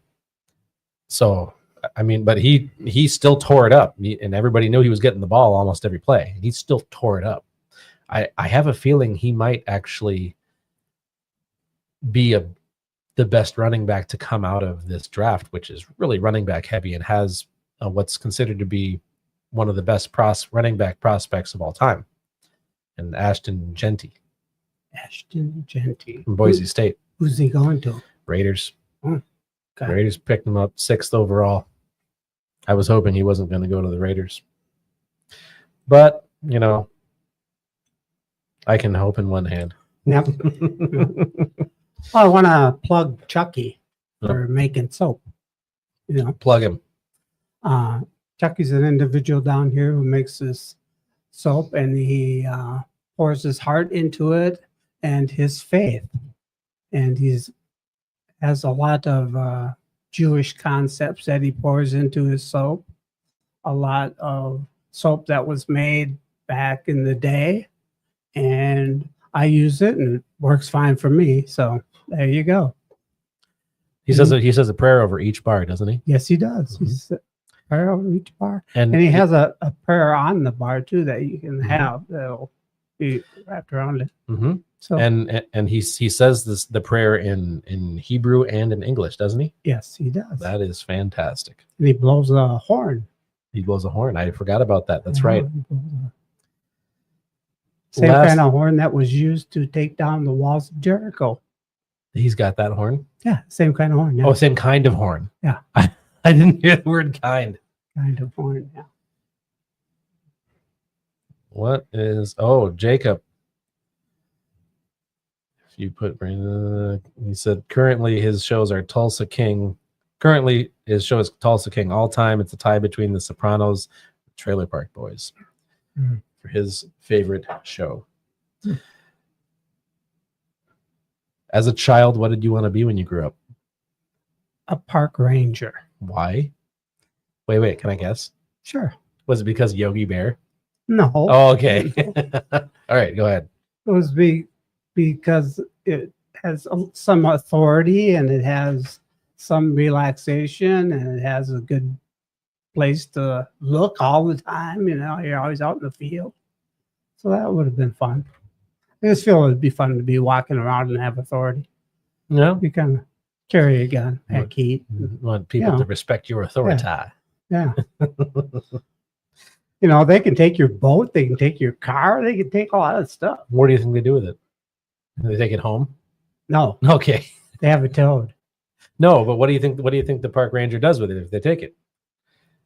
So I mean, but he still tore it up, and everybody knew he was getting the ball almost every play. He still tore it up. I have a feeling he might actually be the best running back to come out of this draft, which is really running back heavy and has what's considered to be one of the best running back prospects of all time, and Ashton Genty Ashton Genty from Boise State. Who's he going to? Raiders. Okay. Raiders picked him up 6th overall. I was hoping he wasn't going to go to the Raiders, but I can hope in one hand. Yep. Oh, I want to plug Chucky for making soap. Plug him. Chucky's an individual down here who makes this soap, and he pours his heart into it and his faith. And has a lot of Jewish concepts that he pours into his soap. A lot of soap that was made back in the day, and I use it, and it works fine for me. So there you go. He says a prayer over each bar, doesn't he? Yes, he does. He's a prayer over each bar. And And he has a prayer on the bar too that you can have that'll be wrapped around it. Mhm. So and he says the prayer in Hebrew and in English, doesn't he? yes, he does. That is fantastic. And he blows a horn. He blows a horn. I forgot about that. That's right. He blows same kind of horn that was used to take down the walls of Jericho. He's got that horn. Yeah, same kind of horn. Yeah. Oh, same kind of horn. Yeah. I didn't hear the word kind. Kind of horn. Yeah. What is Jacob? If you put he said currently his shows are Tulsa King. Currently his show is Tulsa King all time. It's a tie between The Sopranos, Trailer Park Boys for his favorite show. As a child, what did you want to be when you grew up? A park ranger. Why? Wait, can I guess? Sure. Was it because Yogi Bear? No. Oh, okay. All right, go ahead. It was because it has some authority, and it has some relaxation, and it has a good place to look all the time. You're always out in the field. So that would have been fun. I just feel it would be fun to be walking around and have authority. No? You can carry a gun, Right. pack heat. You want people Yeah. to respect your authority. Yeah. They can take your boat, they can take your car, they can take a lot of stuff. What do you think they do with it? Do they take it home? No, Okay. they have it towed. No, but what do you think the park ranger does with it if they take it?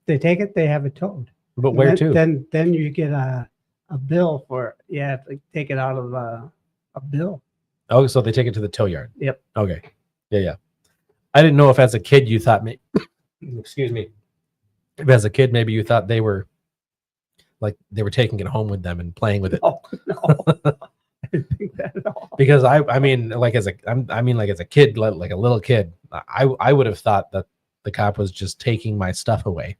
They take it, they have it towed. But where to? Then you get a bill for it. You have to take it out of a bill. Oh, so they take it to the tow yard. Yep. Okay. Yeah. I didn't know if as a kid you thought excuse me. If as a kid maybe you thought they were taking it home with them and playing with it. Oh no, I didn't think that at all. Because I mean like as a kid, like a little kid, I would have thought that the cop was just taking my stuff away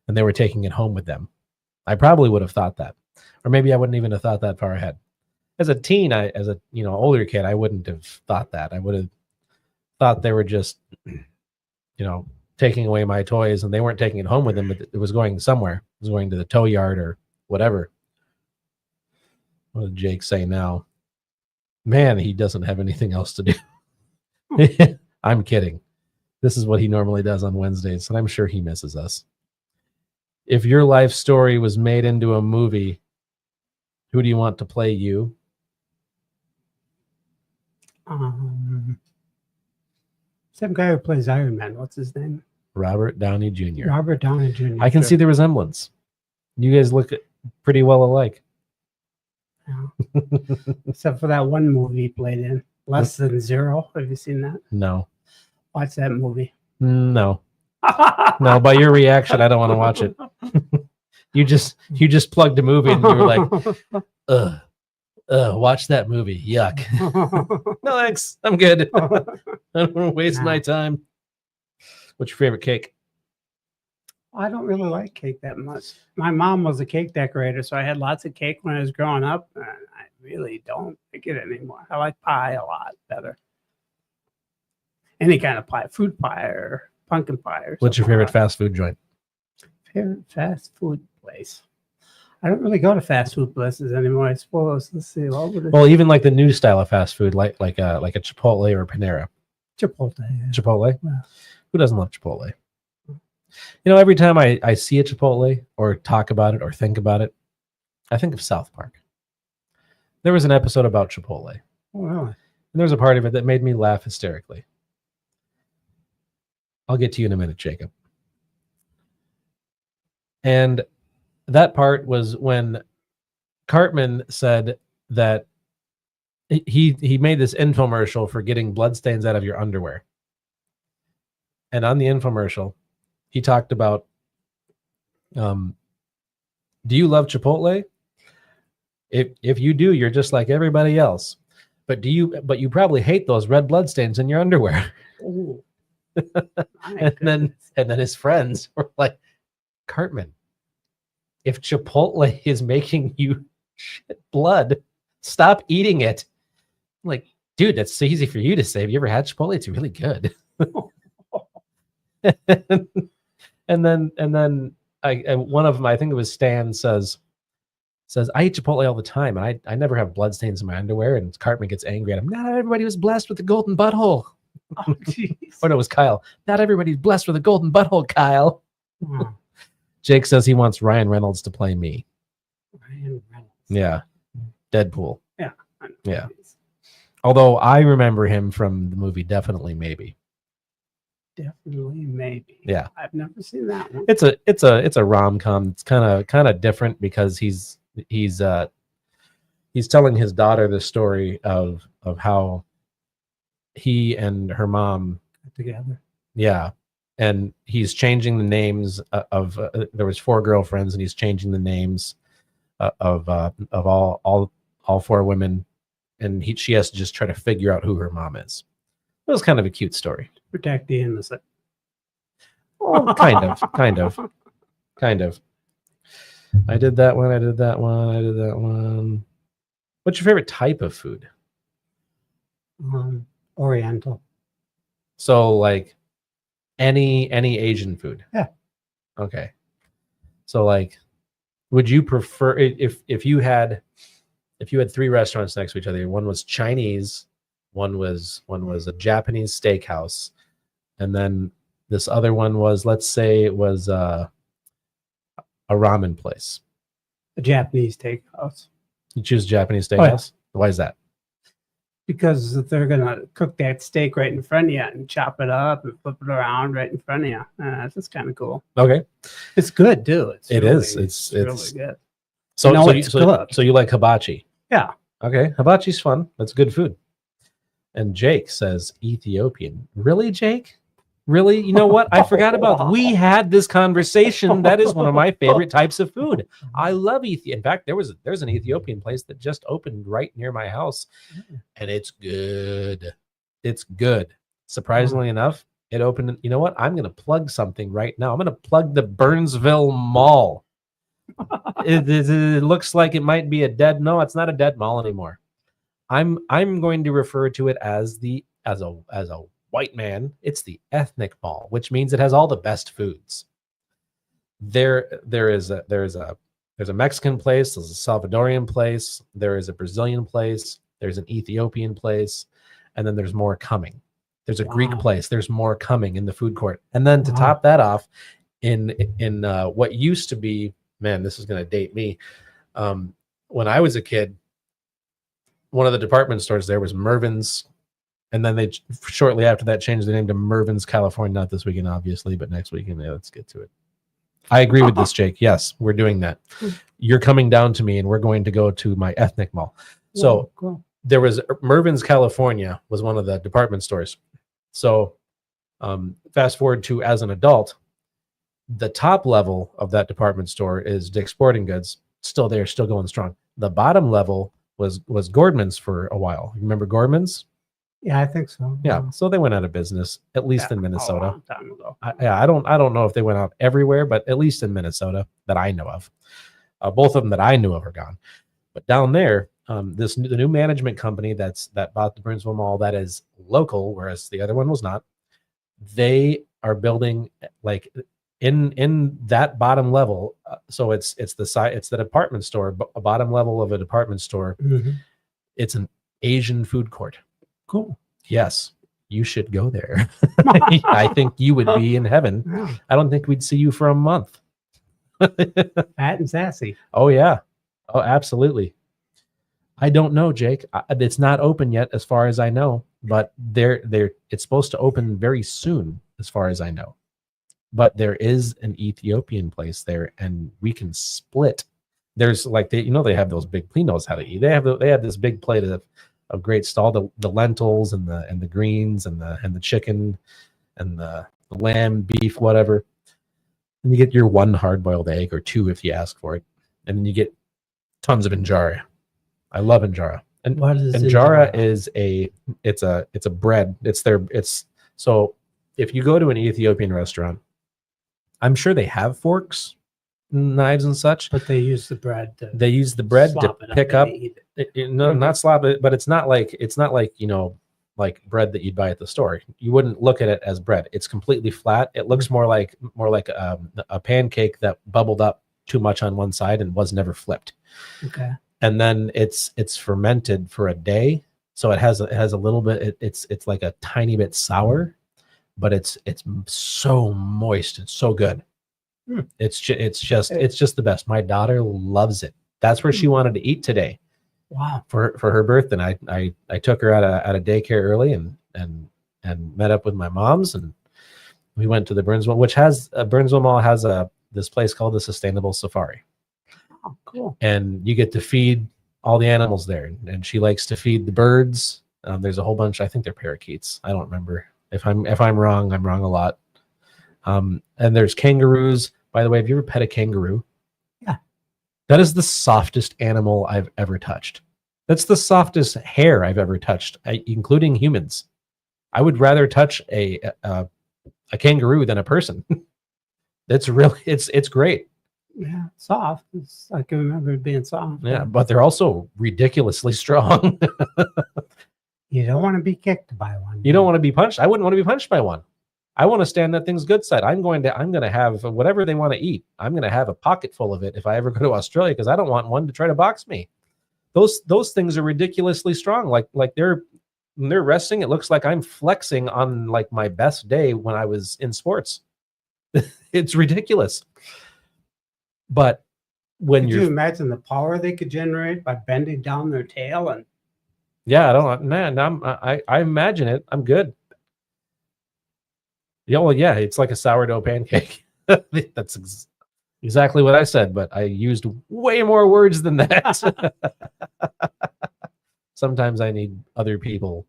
and they were taking it home with them. I probably would have thought that. Or maybe I wouldn't even have thought that far ahead. as a teen, as a older kid, I wouldn't have thought that. I would have thought they were just taking away my toys, and they weren't taking it home with them, but it was going somewhere. It was going to the tow yard or whatever. What did Jake say now? Man, he doesn't have anything else to do. I'm kidding. This is what he normally does on Wednesdays, and I'm sure he misses us. If your life story was made into a movie, who do you want to play you? Same guy who plays Iron Man. What's his name? Robert Downey Jr. Robert Downey Jr. I can see the resemblance. You guys look pretty well alike. Yeah. Except for that one movie he played in, Less Than Zero. Have you seen that? No. Watch that movie. No. No, by your reaction, I don't want to watch it. You just plugged a movie and you were like, watch that movie. Yuck. No, thanks. I'm good. I don't want to waste my time. What's your favorite cake? I don't really like cake that much. My mom was a cake decorator, so I had lots of cake when I was growing up. And I really don't like it anymore. I like pie a lot better. Any kind of pie, fruit pie or pumpkin pie. Or What's your something favorite like that. fast food joint? Favorite fast food place? I don't really go to fast food places anymore. I suppose. Let's see. What would it? Well, even like the new style of fast food, like a Chipotle or Panera. Chipotle. Yeah. Chipotle. Yeah. Who doesn't love Chipotle? Every time I see a Chipotle or talk about it or think about it, I think of South Park. There was an episode about Chipotle. Oh, really? And there was a part of it that made me laugh hysterically. I'll get to you in a minute, Jacob. And that part was when Cartman said that he made this infomercial for getting bloodstains out of your underwear. And on the infomercial, he talked about, do you love Chipotle? If you do, you're just like everybody else. But you probably hate those red bloodstains in your underwear. Ooh. and then his friends were like, Cartman, if Chipotle is making you shit blood, stop eating it. I'm like, dude, that's so easy for you to say. Have you ever had Chipotle? It's really good. and then one of them, I think it was Stan, says I eat Chipotle all the time, and I never have bloodstains in my underwear. And Cartman gets angry at him. Not everybody was blessed with the golden butthole. Oh, jeez. Or no, it was Kyle. Not everybody's blessed with a golden butthole, Kyle. Oh, Jake says he wants Ryan Reynolds to play me. Ryan Reynolds. Yeah. Deadpool. I know Yeah. who he is. Although I remember him from the movie Definitely Maybe. Definitely, maybe. Yeah. I've never seen that one. It's a rom-com. It's kind of different because he's telling his daughter the story of how he and her mom Together. Yeah, and he's changing the names of there was 4 girlfriends, and he's changing the names of all 4 women, and she has to just try to figure out who her mom is. It was kind of a cute story. Protect the innocent. Well, kind of. I did that one. What's your favorite type of food? Oriental. So like any Asian food. Yeah. Okay. So like, would you prefer if you had 3 restaurants next to each other? One was Chinese, one was a Japanese steakhouse, and then this other one was, let's say it was a ramen place. A Japanese steakhouse. You choose Japanese yeah. steakhouse. Why is that? Because they're gonna cook that steak right in front of you and chop it up and flip it around right in front of you. That's kind of cool. Okay. It's good too. It's It really, is. It's really good. So No, so, it's you, good. so you like hibachi? Yeah. Okay, hibachi's fun. That's good food. And Jake says Ethiopian. Really, Jake? Really? You know what? I forgot about. We had this conversation. That is one of my favorite types of food. I love Ethiopia. In fact, there's an Ethiopian place that just opened right near my house, and it's good. It's good. Surprisingly enough, it opened. You know what? I'm going to plug something right now. I'm going to plug the Burnsville Mall. It looks like it might be a dead. No, it's not a dead mall anymore. I'm going to refer to it as a white man. It's the ethnic mall, which means it has all the best foods. There's a Mexican place, there's a Salvadorian place, there is a Brazilian place, there's an Ethiopian place, and then there's more coming. There's a Greek Wow. place, there's more coming in the food court. And then to Wow. top that off, in what used to be, man, this is going to date me. When I was a kid, one of the department stores there was Mervin's, and then they shortly after that changed the name to Mervin's California. Not this weekend, obviously, but next weekend. Yeah, let's get to it. I agree with this, Jake. Yes, we're doing that. You're coming down to me, and we're going to go to my ethnic mall. So Whoa, cool. there was Mervin's California was one of the department stores. So fast forward to as an adult, the top level of that department store is Dick's Sporting Goods, still there, still going strong. The bottom level was Gordman's for a while. Remember Gordman's? Yeah, I think so. Yeah. So they went out of business, at least in A Minnesota. long time ago. I don't know if they went out everywhere, but at least in Minnesota that I know of. Both of them that I knew of are gone. But down there, the new management company that bought the Burnsville Mall that is local, whereas the other one was not. They are building like in that bottom level. So it's the department store, a bottom level of a department store. Mhm. It's an Asian food court. Cool. Yes, you should go there. I think you would be in heaven. Yeah. I don't think we'd see you for a month. Fat and sassy. Oh yeah. Oh, absolutely. I don't know, Jake. It's not open yet, as far as I know. But it's supposed to open very soon, as far as I know. But there is an Ethiopian place there, and we can split. There's like they have those big. He knows how to eat. They have this big plate of great stall, the lentils and the greens and the chicken and the lamb, beef, whatever. And you get your one hard-boiled egg or two if you ask for it, and then you get tons of injera. I love injera. And What is injera is it's a bread. So if you go to an Ethiopian restaurant, I'm sure they have forks, knives, and such. But they use the bread. They use the bread to slop it pick and up. eat it. No, not slop it, but it's not like like bread that you'd buy at the store. You wouldn't look at it as bread. It's completely flat. It looks more like a pancake that bubbled up too much on one side and was never flipped. Okay. And then it's fermented for a day, so it has a little bit. It's like a tiny bit sour, but it's so moist. It's so good. Hmm. It's just the best. My daughter loves it. That's where she wanted to eat today. Wow. For her birthday. And I took her out of daycare early and met up with my moms, and we went to the Burnsville, which has Burnsville Mall has this place called the Sustainable Safari, Oh, cool. and you get to feed all the animals there. And she likes to feed the birds. There's a whole bunch. I think they're parakeets. I don't remember. If I'm wrong, I'm wrong a lot. And there's kangaroos. By the way, have you ever pet a kangaroo? Yeah. That is the softest animal I've ever touched. That's the softest hair I've ever touched, including humans. I would rather touch a kangaroo than a person. It's great. Yeah. Soft. I can remember it being soft. Yeah, but they're also ridiculously strong. You don't want to be kicked by one. You don't want to be punched. I wouldn't want to be punched by one. I want to stand that thing's good side. I'm going to have whatever they want to eat. I'm going to have a pocket full of it if I ever go to Australia, because I don't want one to try to box me. Those things are ridiculously strong. Like when they're resting, it looks like I'm flexing on like my best day when I was in sports. It's ridiculous. But when Could you're you imagine the power they could generate by bending down their tail and yeah, I imagine it. I'm good. Yeah, well, yeah, it's like a sourdough pancake. That's exactly what I said, but I used way more words than that. Sometimes I need other people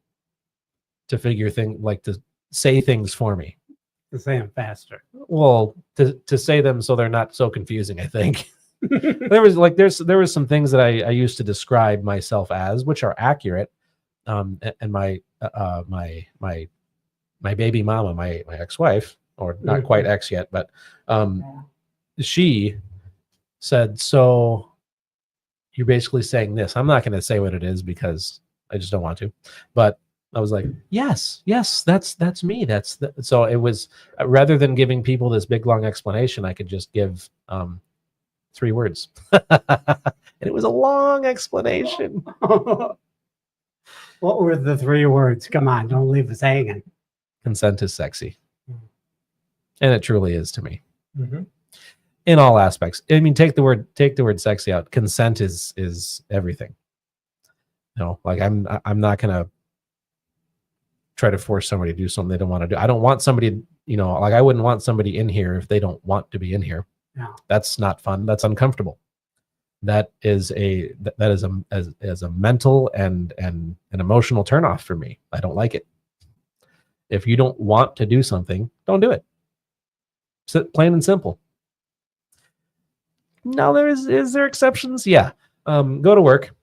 to to say things for me. to say them faster? Well, to say them so they're not so confusing, I think. There was some things that I used to describe myself as, which are accurate. And my baby mama, my ex-wife, or not quite ex yet, but she said, "So you're basically saying this." I'm not going to say what it is because I just don't want to. But I was like, yes, that's me. So it was rather than giving people this big long explanation, I could just give 3 words, and it was a long explanation. What were the 3 words? Come on, don't leave us hanging. Consent is sexy, and it truly is to me Mm-hmm. in all aspects. I mean, take the word sexy out. Consent is everything. No, like I'm not gonna try to force somebody to do something they don't want to do. I don't want somebody, like I wouldn't want somebody in here if they don't want to be in here. No. That's not fun. That's uncomfortable. That is a mental and an emotional turnoff for me. I don't like it. If you don't want to do something, don't do it. Plain and simple. Now is there exceptions? Yeah. Go to work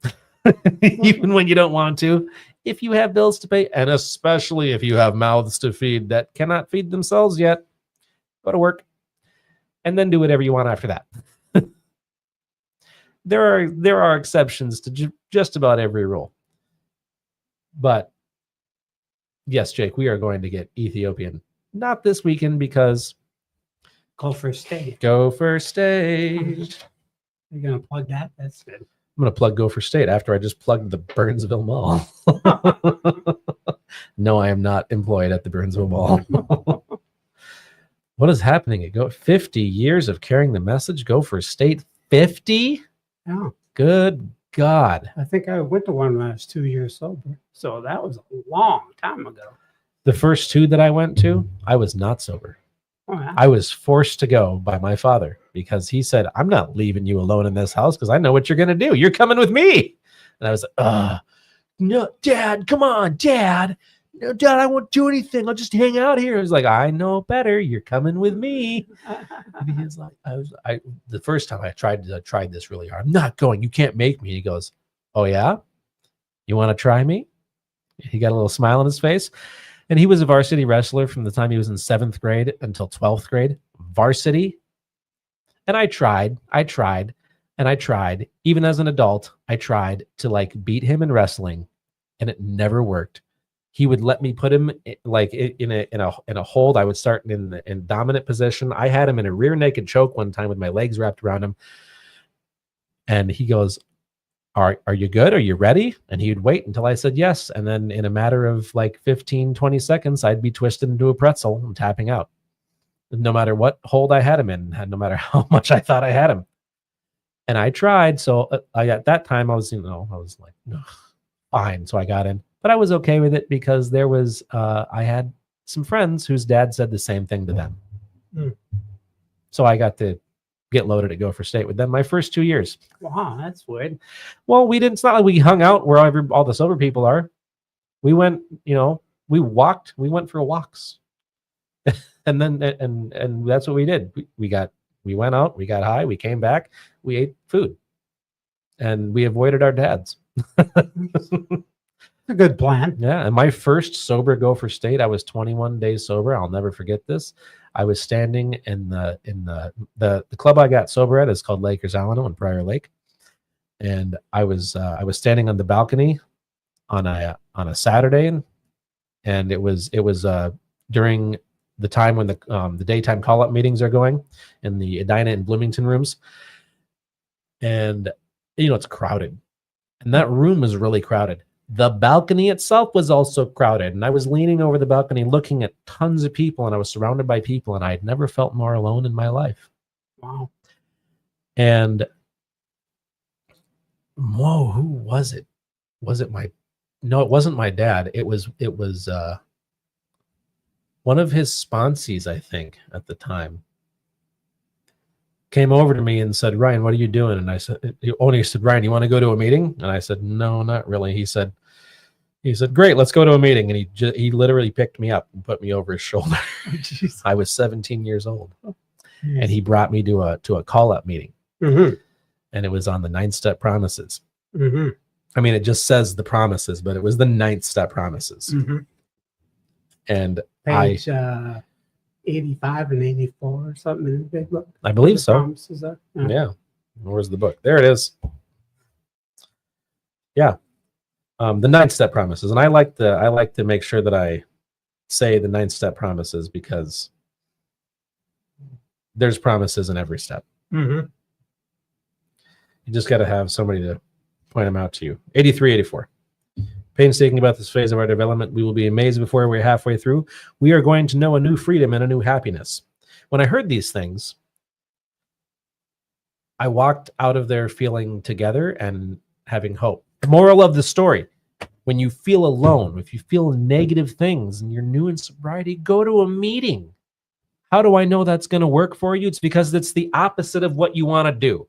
even when you don't want to. If you have bills to pay, and especially if you have mouths to feed that cannot feed themselves yet, go to work and then do whatever you want after that. There are exceptions to just about every rule. But yes, Jake, we are going to get Ethiopian. Not this weekend because Gopher State. Gopher State. You're going to plug that? That's good. I'm going to plug Gopher State after I just plugged the Burnsville Mall. No, I am not employed at the Burnsville Mall. What is happening? 50 years of carrying the message. Gopher State. 50? Yeah. Good God. I think I went to one when I was 2 years sober. So that was a long time ago. The first 2 that I went to, I was not sober. Oh, yeah. I was forced to go by my father because he said, I'm not leaving you alone in this house because I know what you're going to do. You're coming with me. And I was like, no, Dad, come on, Dad. No, Dad, I won't do anything. I'll just hang out here. I was like, I know better. You're coming with me. And he's like, the first time I tried this really hard. I'm not going. You can't make me. He goes, oh, yeah? You want to try me? He got a little smile on his face. And he was a varsity wrestler from the time he was in 7th grade until 12th grade. Varsity. And I tried. Even as an adult, I tried to beat him in wrestling, and it never worked. He would let me put him in a hold. I would start in dominant position. I had him in a rear naked choke one time with my legs wrapped around him. And he goes, Are you good? Are you ready? And he would wait until I said yes. And then in a matter of 15, 20 seconds, I'd be twisted into a pretzel and tapping out. No matter what hold I had him in, no matter how much I thought I had him. And I tried. So at that time, I was like, no, fine. So I got in. But I was okay with it because there was, I had some friends whose dad said the same thing to them. Mm. So I got to get loaded at Gopher State with them my first 2 years. Wow, that's weird. Well, it's not like we hung out where all the sober people are. We went, we walked, we went for walks. And then, and that's what we did. We went out, we got high, we came back, we ate food, and we avoided our dads. A good plan. Yeah. And my first sober Gopher State, I was 21 days sober. I'll never forget this. I was standing in the club I got sober at is called Lakers Alano in Prior Lake. And I was standing on the balcony on a Saturday, and it was during the time when the daytime call-up meetings are going in the Edina and Bloomington rooms. And it's crowded. And that room is really crowded. The balcony itself was also crowded, and I was leaning over the balcony looking at tons of people, and I was surrounded by people, and I had never felt more alone in my life. Wow. And whoa, who was it? Was it no, it wasn't my dad. It was one of his sponsees, I think, at the time, came over to me and said, Ryan, what are you doing? And I said, he said, Ryan, you want to go to a meeting? And I said, no, not really. He said, great, let's go to a meeting. And he literally picked me up and put me over his shoulder. I was 17 years old. And he brought me to a call-up meeting. Mm-hmm. And it was on the 9-step promises. Mm-hmm. I mean, it just says the promises, but it was the 9th step promises. Mm-hmm. And Page 85 and 84 or something in the big book. I believe The so. promises are. Yeah. Where's the book? There it is. Yeah. The 9-step promises, and I like to make sure that I say the 9-step promises because there's promises in every step. Mm-hmm. You just got to have somebody to point them out to you. 8384. Painstaking about this phase of our development, we will be amazed before we're halfway through. We are going to know a new freedom and a new happiness. When I heard these things, I walked out of there feeling together and having hope. The moral of the story: when you feel alone, if you feel negative things and you're new in sobriety, go to a meeting. How do I know that's going to work for you? It's because it's the opposite of what you want to do.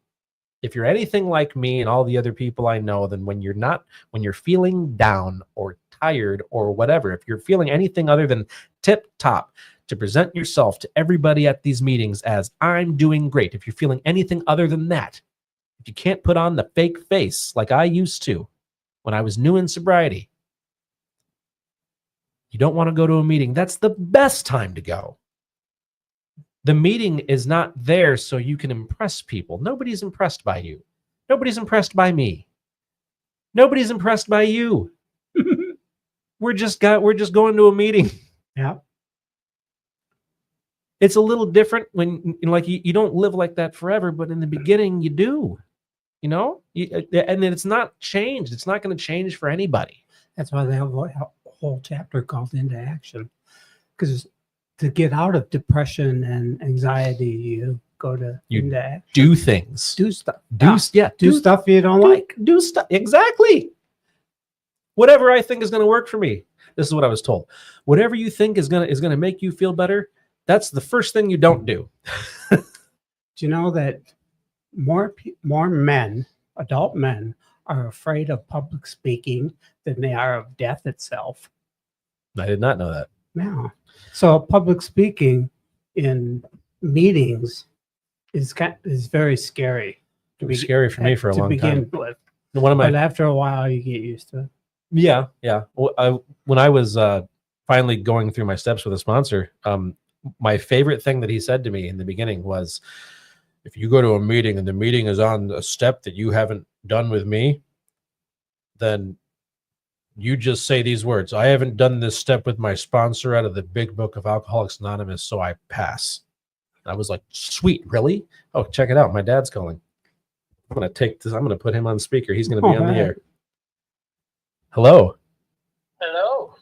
If you're anything like me and all the other people I know, then when you're feeling down or tired or whatever, if you're feeling anything other than tip top, to present yourself to everybody at these meetings as I'm doing great. If you're feeling anything other than that, if you can't put on the fake face like I used to when I was new in sobriety, you don't want to go to a meeting. That's the best time to go. The meeting is not there so you can impress people. Nobody's impressed by you. Nobody's impressed by me. Nobody's impressed by you. We're just going to a meeting. Yeah. It's a little different when you don't live like that forever, but in the beginning you do. And then it's not changed. It's not going to change for anybody. That's why they have a whole chapter called Into Action. Because to get out of depression and anxiety, you go to Into Action. Do things. Do stuff. Do stuff you don't like. Do stuff. Exactly. Whatever I think is going to work for me. This is what I was told. Whatever you think is going to make you feel better, that's the first thing you don't do. Do you know that more men, adult men, are afraid of public speaking than they are of death itself? I did not know that. Yeah. So public speaking in meetings is very scary. It was scary for me for a long time. With. One of But after a while, you get used to it. Yeah. When I was finally going through my steps with a sponsor, my favorite thing that he said to me in the beginning was, if you go to a meeting and the meeting is on a step that you haven't done with me, then you just say these words: I haven't done this step with my sponsor out of the big book of Alcoholics Anonymous, so I pass. And I was like, sweet, really? Oh, check it out. My dad's calling. I'm going to take this. I'm going to put him on speaker. He's going to be on the air. Hello. Hello.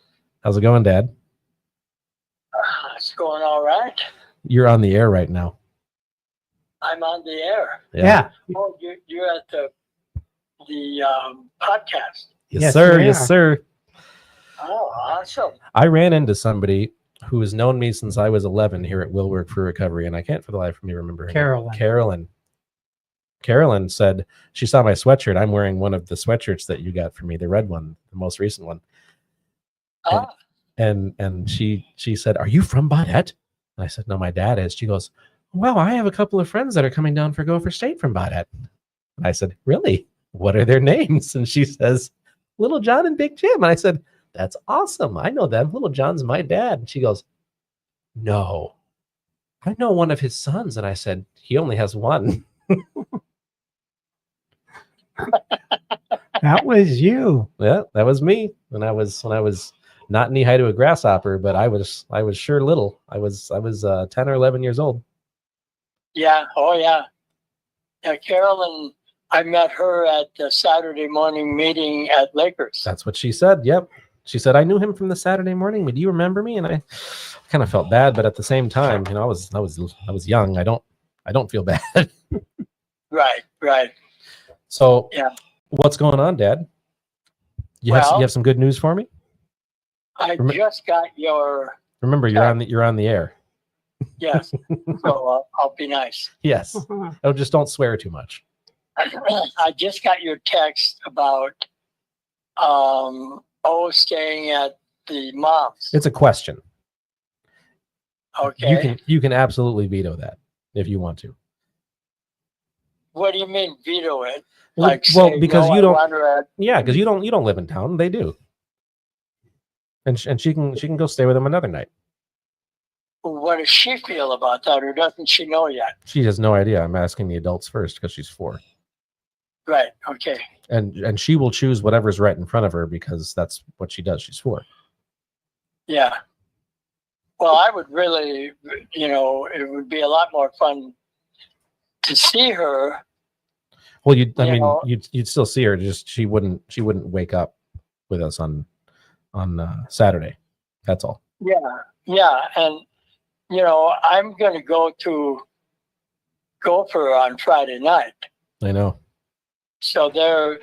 How's it going, Dad? It's going all right. You're on the air right now. I'm on the air. Yeah. Oh, you're at the podcast. Yes, sir. we Yes, are. sir. Oh, awesome. I ran into somebody who has known me since I was 11 here at Will Work for Recovery, and I can't for the life of me remember her name. Carolyn said she saw my sweatshirt. I'm wearing one of the sweatshirts that you got for me, the red one, the most recent one. And she said, "Are you from Baudette?" And I said, "No, my dad is." She goes, "Well, I have a couple of friends that are coming down for Gopher State from Baudette." And I said, "Really? What are their names?" And she says, "Little John and Big Jim." And I said, "That's awesome. I know them. Little John's my dad." And she goes, "No, I know one of his sons." And I said, "He only has one." That was you. Yeah, that was me when I was not knee high to a grasshopper, but I was sure little. I was 10 or 11 years old. Yeah. Oh, yeah. Yeah, Carolyn, I met her at the Saturday morning meeting at Lakers. That's what she said. Yep. She said, "I knew him from the Saturday morning. Do you remember me?" And I kind of felt bad, but at the same time, I was young. I don't feel bad. Right. So Yeah. What's going on, Dad? You have some good news for me? I just got your, Remember, you're on the air. yes. So I'll be nice. Yes. Oh, just don't swear too much. I just got your text about staying at the mom's. It's a question. Okay. You can absolutely veto that if you want to. What do you mean veto it? Well, Say, because no, you I don't. want her at, Yeah, because you don't live in town. They do. And she can go stay with them another night. what does she feel about that, or doesn't she know yet? She has no idea. I'm asking the adults first because she's 4. Right. Okay. And she will choose whatever's right in front of her because that's what she does. She's 4. Yeah. Well, I would really, it would be a lot more fun to see her. Well, You know- you'd still see her. Just she wouldn't wake up with us on Saturday. That's all. Yeah. Yeah. And, I'm going to go to Gopher on Friday night. I know. So there,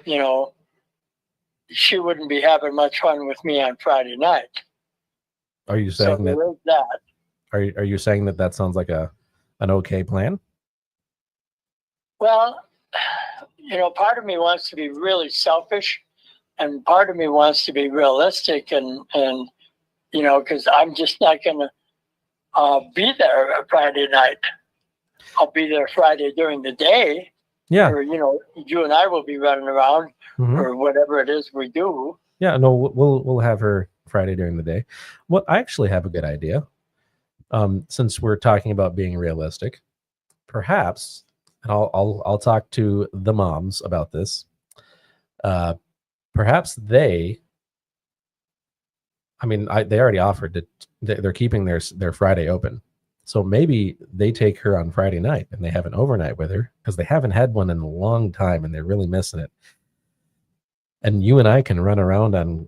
she wouldn't be having much fun with me on Friday night. Are you So saying that? there is that. Are you saying that sounds like an okay plan? Well, part of me wants to be really selfish, and part of me wants to be realistic, and because I'm just not going to be there Friday night. I'll be there Friday during the day, Yeah. or you and I will be running around, Mhm. or whatever it is we do. Yeah. No, we'll have her Friday during the day. Well, I actually have a good idea. Since we're talking about being realistic, perhaps, and I'll talk to the moms about this. Perhaps they. I mean, they already offered that they're keeping their Friday open, so maybe they take her on Friday night and they have an overnight with her because they haven't had one in a long time and they're really missing it. And you and I can run around at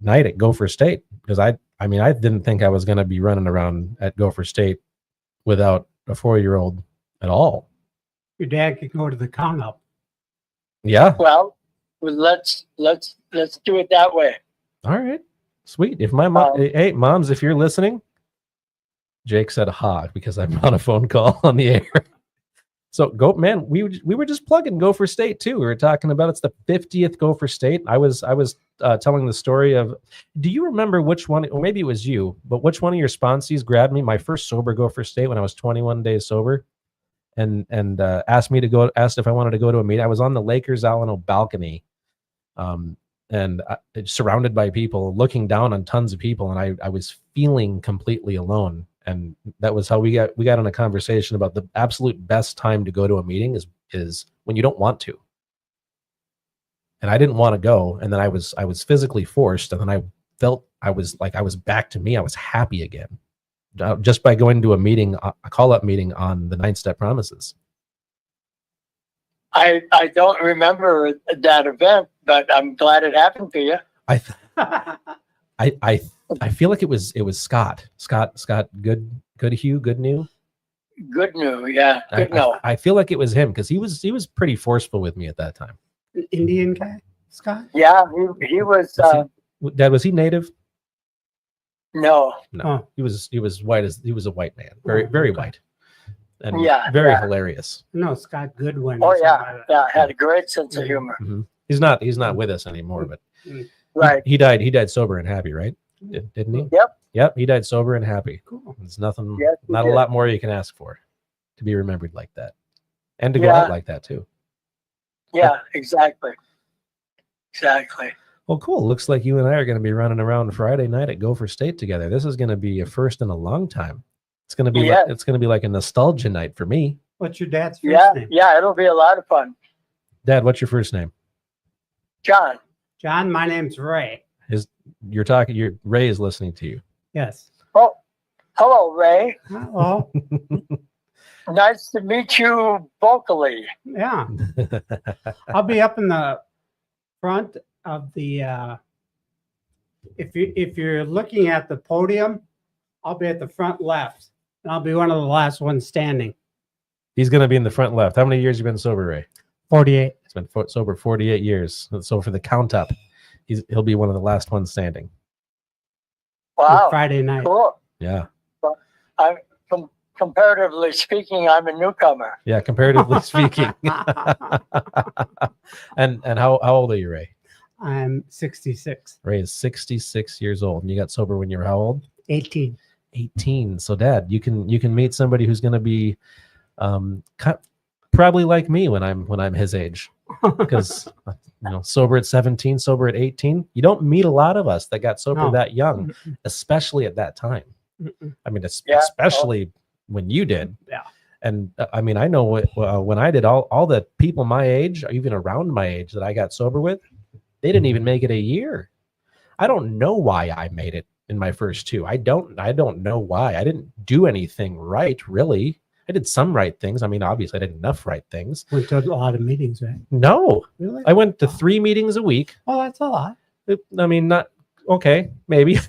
night at Gopher State because I didn't think I was going to be running around at Gopher State without a 4-year-old at all. Your dad could go to the count up. Yeah. Well, let's do it that way. All right. Sweet. If my mom, hey, moms, if you're listening, Jake said ha because I'm on a phone call on the air. So man, we were just plugging Gopher State too. We were talking about it's the 50th Gopher State. I was telling the story of. Do you remember which one? Or maybe it was you, but which one of your sponsees grabbed me my first sober Gopher State when I was 21 days sober, and asked if I wanted to go to a meeting. I was on the Lakers Alano balcony, and surrounded by people, looking down on tons of people, and I was feeling completely alone. And that was how we got in a conversation about the absolute best time to go to a meeting is when you don't want to. And I didn't want to go, and then I was physically forced, and then I felt I was back to me. I was happy again, just by going to a meeting, a call-up meeting on the 9-Step Promises. I don't remember that event, but I'm glad it happened to you. I feel like it was Scott Goodhue, Goodnew. Good news, yeah. Good no. I feel like it was him because he was pretty forceful with me at that time. Indian guy, Scott? Yeah, he was. Dad, was he native? No. No, Oh. he was white he was a white man, very Oh, okay. white, and Yeah, very yeah. hilarious. No, Scott Goodwin. Oh or something yeah, like that. yeah. Had a great sense of humor. Mhm. He's not with us anymore, but Right. he died sober and happy, right? Didn't he? Yep, he died sober and happy. Cool. There's nothing, Yes, he not a did. lot more you can ask for to be remembered like that, and to go Yeah. out like that too. Yeah. Exactly. Exactly. Well, cool. Looks like you and I are going to be running around Friday night at Gopher State together. This is going to be a first in a long time. It's going to be Yeah. it's going to be like a nostalgia night for me. What's your dad's first Yeah. name? Yeah. It'll be a lot of fun. Dad, what's your first name? John. John, my name's Ray. Your Ray is listening to you. Yes. Oh, hello, Ray. Oh, Nice to meet you vocally. yeah. I'll be up in the front of the if you're looking at the podium, I'll be at the front left, and I'll be one of the last ones standing. He's going to be in the front left. How many years you been sober, Ray? 48. He's been sober 48 years. So for the count up, he'll be one of the last ones standing. Wow. Friday night. Cool. Yeah. Comparatively speaking, I'm a newcomer. Yeah, comparatively speaking. And how old are you, Ray? I'm 66. Ray is 66 years old. And you got sober when you were how old? 18. 18. So Dad, you can meet somebody who's going to be probably like me when I'm his age, because sober at 17, sober at 18. You don't meet a lot of us that got sober No. that young, especially at that time. Mm-mm. I mean, Yeah. especially when you did. Yeah. And I mean, I know when I did all the people my age, or even around my age that I got sober with, they didn't even make it a year. I don't know why I made it in my first two. I don't know why. I didn't do anything right, really. I did some right things. I mean, obviously I did enough right things. Went to a lot of meetings, right? No, Really? I went to 3 meetings a week. Oh, that's a lot. I mean, not okay, maybe,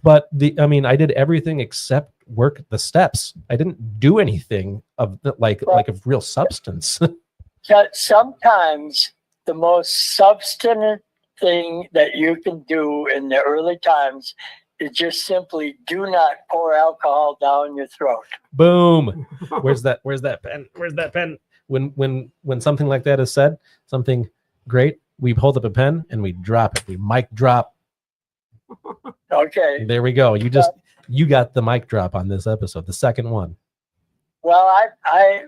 but I did everything except work the steps. I didn't do anything of like of real substance. Sometimes the most substantive thing that you can do in the early times is just simply do not pour alcohol down your throat. Boom. Where's that pen? Where's that pen? When something like that is said, something great, we hold up a pen and we drop it. We mic drop. Okay. There we go. You got the mic drop on this episode, the second one. Well, I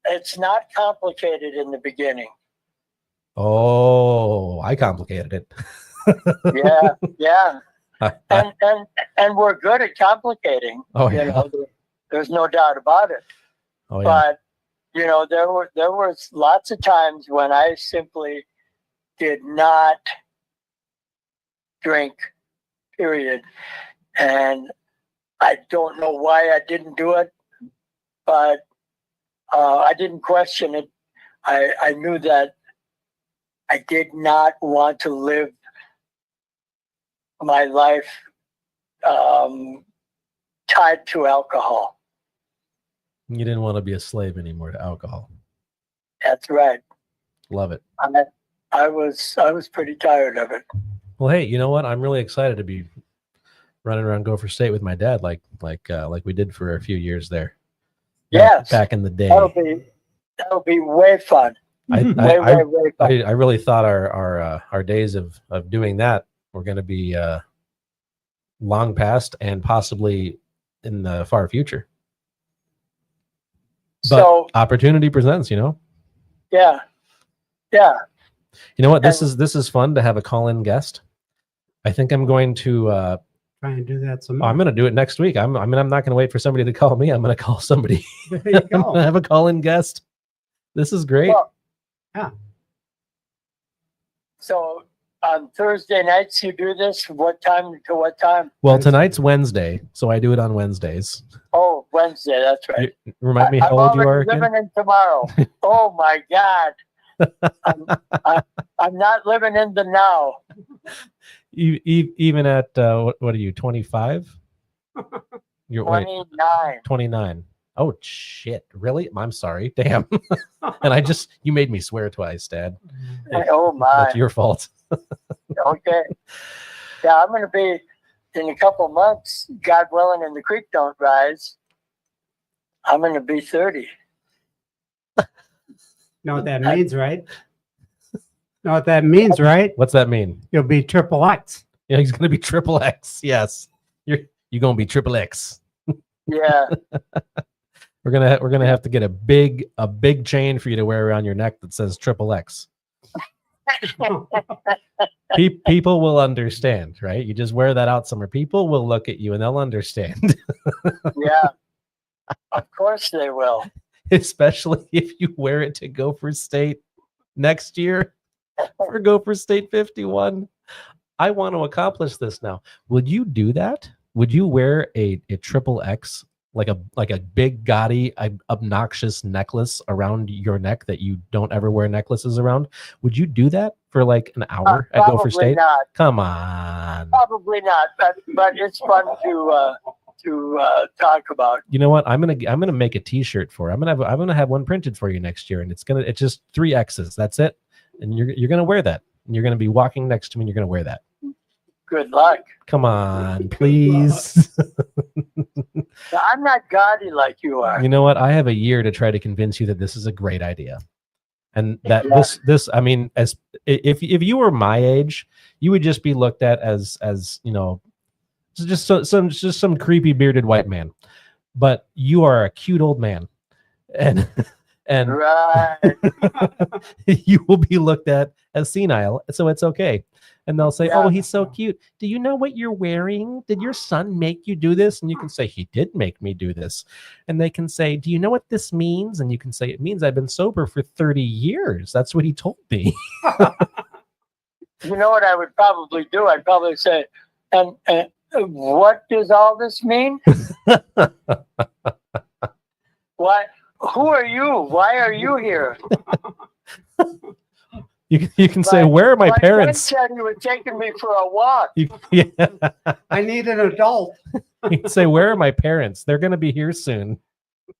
it's not complicated in the beginning. Oh, I complicated it. Yeah. And we're good at complicating. Oh, yeah. There's no doubt about it. Oh, yeah. But there was lots of times when I simply did not drink, period. And I don't know why I didn't do it, but I didn't question it. I knew that I did not want to live my life tied to alcohol. You didn't want to be a slave anymore to alcohol. That's right. Love it. I was pretty tired of it. Well, hey, you know what? I'm really excited to be running around Gopher State with my dad, like we did for a few years there. Yes, back in the day. That'll be way fun. I Way fun. I really thought our days of doing that were going to be long past and possibly in the far future. But So opportunity presents, you know. yeah. You know what? This is fun to have a call-in guest. I think I'm going to. Try and do that some I'm more. going to do it next week. I'm not going to wait for somebody to call me. I'm going to call somebody. There you I'm going go. to have a call-in guest. This is great. Well, Yeah. So on Thursday nights you do this. What time to what time? Well, tonight's Wednesday, so I do it on Wednesdays. Oh, Wednesday. That's right. Remind me how I'm old you are already again? living in tomorrow. Oh my God. I'm not living in the now. Even at what are you, 25? You're 29. 29. Oh shit! Really? I'm sorry. Damn. And you made me swear twice, Dad. Oh my. That's your fault. Okay. Yeah, I'm going to be in a couple months, God willing, and the creek don't rise. I'm going to be 30. Know what that means, right? Know what that means, right? What's that mean? You'll be triple X. Yeah, he's gonna be triple X. Yes, you're gonna be triple X. Yeah. We're gonna have to get a big chain for you to wear around your neck that says triple X. People will understand, right? You just wear that out somewhere. People will look at you and they'll understand. Yeah. Of course they will. Especially if you wear it to Gopher State next year for Gopher State 51. I want to accomplish this now. Would you do that? Would you wear a triple X, like a big gaudy obnoxious necklace around your neck that you don't ever wear necklaces around? Would you do that for like an hour at Gopher Probably State? not. Come on. Probably not. But it's fun to talk about. You know what? I'm gonna make a T-shirt for it. I'm gonna have one printed for you next year, and it's just 3 X's. That's it, and you're gonna wear that. And you're gonna be walking next to me, and you're gonna wear that. Good luck. Come on, please. Now, I'm not gaudy like you are. You know what? I have a year to try to convince you that this is a great idea, and that Yeah. this. I mean, as if you were my age, you would just be looked at as you know, just some creepy bearded white man. But you are a cute old man, and Right. you will be looked at as senile, so it's okay. And they'll say, Yeah. "Oh, he's so cute. Do you know what you're wearing? Did your son make you do this?" And you can say, "He did make me do this." And they can say, "Do you know what this means?" And you can say, "It means I've been sober for 30 years. That's what he told me." You know what I would probably do? I'd probably say, and what does all this mean? What? Who are you? Why are you here? You can say, Like- "Where are my My friend parents?" said he was taking me for a walk. Yeah. I need an adult. You can say, "Where are my parents? They're going to be here soon."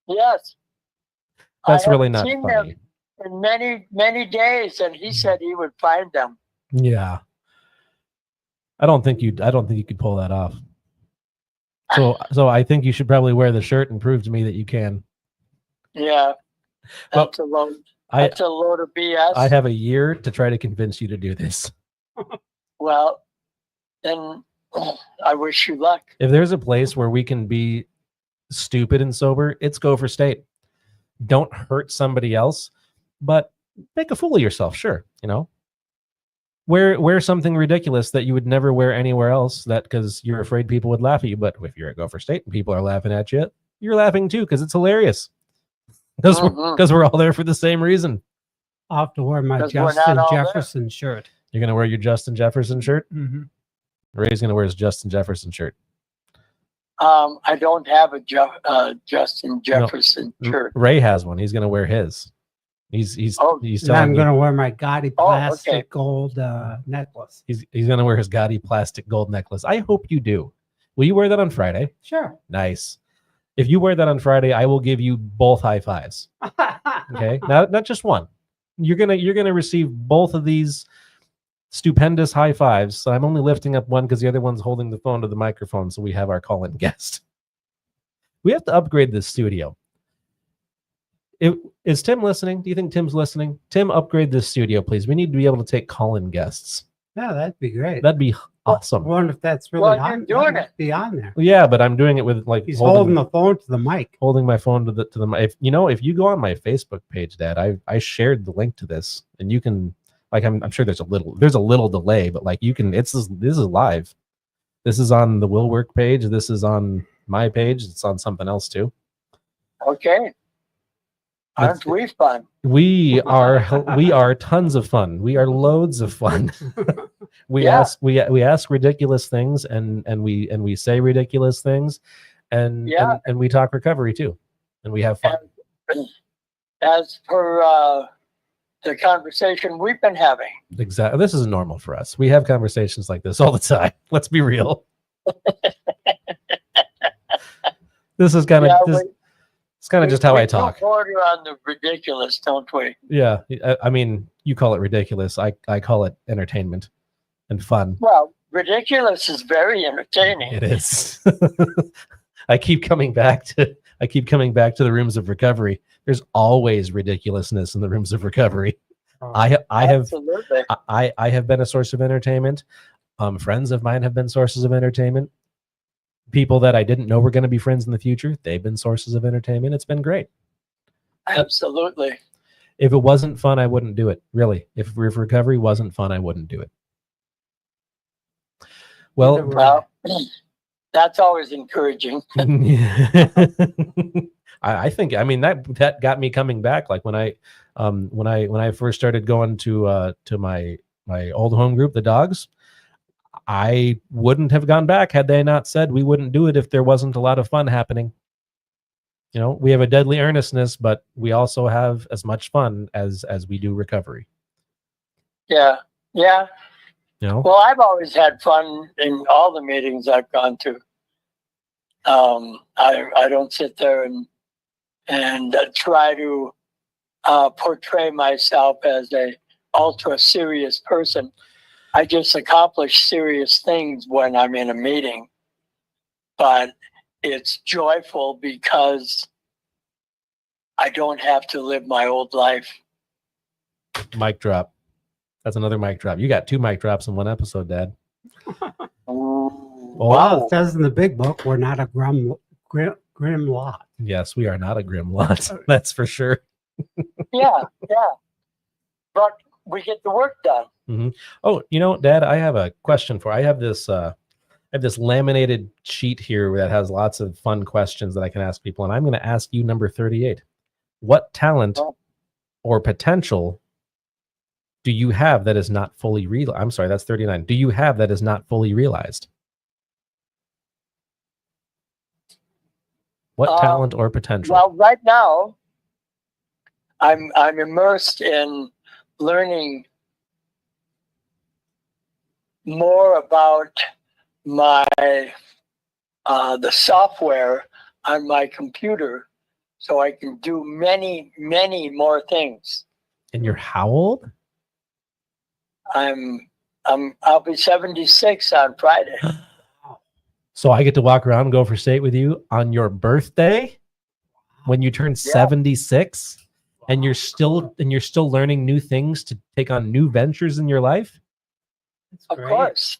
Yes. That's I really haven't not seen funny. them in many, many days, and he said he would find them. Yeah. I don't think you could pull that off. So I think you should probably wear the shirt and prove to me that you can. Yeah. Well, That's a load. I That's a load of BS. I have a year to try to convince you to do this. Well, then I wish you luck. If there's a place where we can be stupid and sober, it's Gopher State. Don't hurt somebody else, but make a fool of yourself, sure, you know. Wear something ridiculous that you would never wear anywhere else, that because you're afraid people would laugh at you. But if you're at Gopher State and people are laughing at you, you're laughing too because it's hilarious. Because Mhm. we're all there for the same reason. I'll have to wear my 'Cause we're not Justin all there. Jefferson shirt. You're gonna wear your Justin Jefferson shirt. Mm-hmm. Ray's gonna wear his Justin Jefferson shirt. I don't have a Justin Jefferson shirt. Ray has one. He's gonna wear his. He's Oh, he's And I'm telling you, going to wear my gaudy Oh, plastic okay. gold necklace. he's gonna wear his gaudy plastic gold necklace. I hope you do. Will you wear that on Friday? Sure. Nice. If you wear that on Friday, I will give you both high fives. Okay, not just one. You're gonna receive both of these stupendous high fives. So I'm only lifting up one because the other one's holding the phone to the microphone, so we have our call-in guest. We have to upgrade this studio. Is Tim listening? Do you think Tim's listening? Tim, upgrade this studio, please. We need to be able to take call-in guests. Yeah, that'd be great. That'd be I awesome. wonder if that's really Well, you're on. doing that must be on there. Yeah, but I'm doing it with like He's holding the phone to the mic. holding my phone to the mic. If you go on my Facebook page, Dad, I shared the link to this, and you can I'm sure there's a little delay, but like you can. This is live. This is on the Will Work page. This is on my page. It's on something else too. Okay. Aren't we fun? We are tons of fun. We are loads of fun. We Yeah. ask ridiculous things and we say ridiculous things and Yeah. and we talk recovery too. And we have fun. As per the conversation we've been having. Exactly. This is normal for us. We have conversations like this all the time. Let's be real. This is kind of it's kind of just how I talk. We border on the ridiculous, don't we? Yeah. I mean, you call it ridiculous. I call it entertainment and fun. Well, ridiculous is very entertaining. It is. I keep coming back to the rooms of recovery. There's always ridiculousness in the rooms of recovery. I have Absolutely. I have been a source of entertainment. Friends of mine have been sources of entertainment. People that I didn't know were going to be friends in the future, they've been sources of entertainment. It's been great. Absolutely. If it wasn't fun, I wouldn't do it. Really. If recovery wasn't fun, I wouldn't do it. Well, Well, that's always encouraging. I think that got me coming back. Like when I first started going to my old home group, the Dogs, I wouldn't have gone back had they not said we wouldn't do it if there wasn't a lot of fun happening. You know, we have a deadly earnestness, but we also have as much fun as we do recovery. Yeah. Yeah. You know, Well, I've always had fun in all the meetings I've gone to. I don't sit there and try to portray myself as a ultra serious person. I just accomplish serious things when I'm in a meeting, but it's joyful because I don't have to live my old life. mic drop. That's another mic drop. You got 2 mic drops in one episode, Dad. Well, Wow. it says in the big book, we're not a grim lot. Yes, we are not a grim lot. That's for sure. Yeah, yeah. But we get the work done. Oh, Dad, I have a question for. I have this laminated sheet here that has lots of fun questions that I can ask people, and I'm going to ask you number 38. What talent Oh. or potential do you have that is not fully real? I'm sorry, that's 39. Do you have that is not fully realized? What talent or potential? Well, right now, I'm immersed in learning more about my the software on my computer, so I can do many more things. And you're how old? I'll be 76 on Friday. So I get to walk around and go for state with you on your birthday when you turn 76, and you're still learning new things to take on new ventures in your life. That's Of great. course.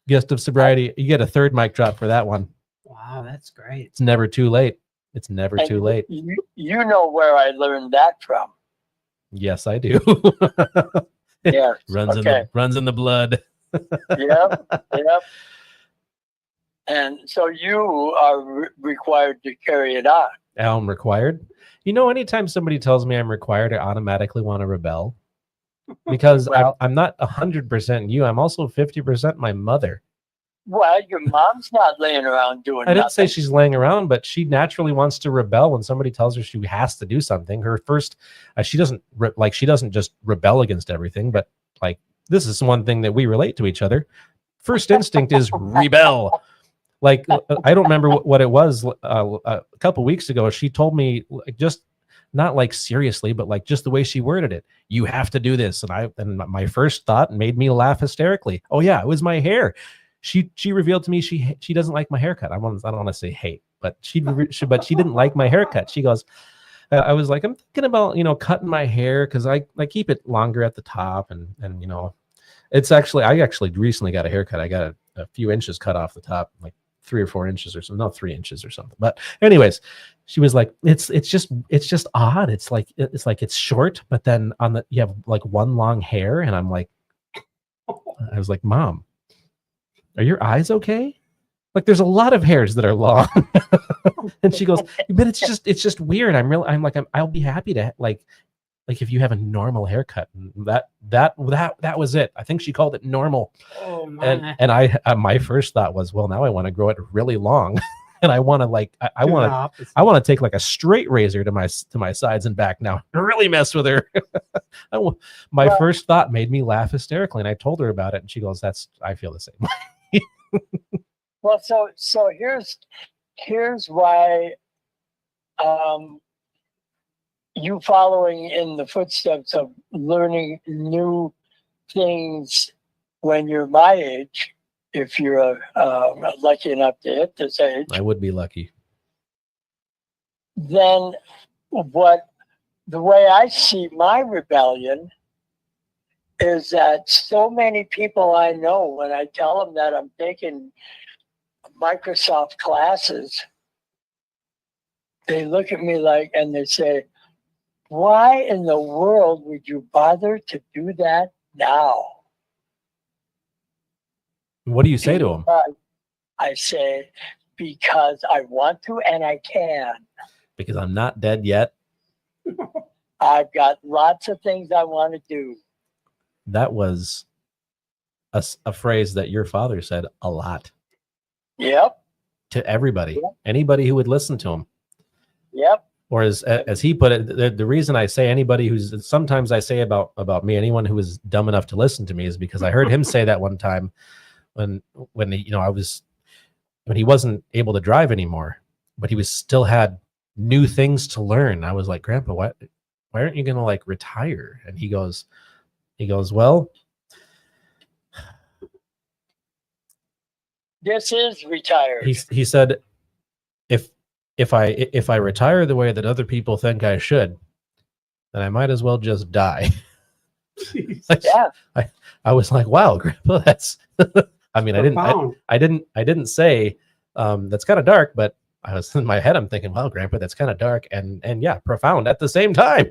Gift of sobriety. You get a third mic drop for that one. Wow, that's great. It's never too late. It's never And too late. You know where I learned that from. Yes, I do. Yeah. runs Okay. in the blood. Yep. And so you are required to carry it on. I'm required. Anytime somebody tells me I'm required, I automatically want to rebel because Well- I'm not 100% you. I'm also 50% my mother. Well, your mom's not laying around doing I didn't nothing. say she's laying around, but she naturally wants to rebel when somebody tells her she has to do something. Her first, she doesn't just rebel against everything, but like this is one thing that we relate to each other. First instinct is rebel. Like I don't remember what it was a couple weeks ago. She told me just not like seriously, but like just the way she worded it. You have to do this, and my first thought made me laugh hysterically. Oh yeah, it was my hair. She revealed to me she doesn't like my haircut. I don't want to say hate, but she didn't like my haircut. She goes, I was like, I'm thinking about cutting my hair because I keep it longer at the top and it's actually I actually recently got a haircut. I got a few inches cut off the top, like 3 or 4 inches or something, not 3 inches or something. But anyways, she was like, it's just odd. It's like it's short, but then you have like one long hair, and I'm like, I was like, Mom, are your eyes okay? Like there's a lot of hairs that are long. And she goes, but it's just weird. I'll be happy to like if you have a normal haircut. And that was it. I think she called it normal. Oh my. And I my first thought was, well, now I want to grow it really long. And I want to I want to take like a straight razor to my sides and back now. Really mess with her. My first thought made me laugh hysterically, and I told her about it, and she goes, I feel the same. Well, so here's why you following in the footsteps of learning new things when you're my age, if you're lucky enough to hit this age, I would be lucky. then the way I see my rebellion is that so many people I know, when I tell them that I'm taking Microsoft classes, they look at me and they say, why in the world would you bother to do that now? What do you say to them? I say, because I want to and I can. Because I'm not dead yet. I've got lots of things I want to do. That was a phrase that your father said a lot Yep. to everybody, Yep. anybody who would listen to him. Yep. Or as he put it, the reason I say anybody who's sometimes I say about me, anyone who is dumb enough to listen to me, is because I heard him say that one time when he wasn't able to drive anymore, but he still had new things to learn. I was like, Grandpa, why aren't you gonna like retire? And he goes, well, This is retired. he said, if I retire the way that other people think I should, then I might as well just die. Yeah. I was like, wow, Grandpa, that's I mean, Profound. I didn't say that's kind of dark, but I was in my head, I'm thinking, well, Grandpa, that's kind of dark and yeah, profound at the same time.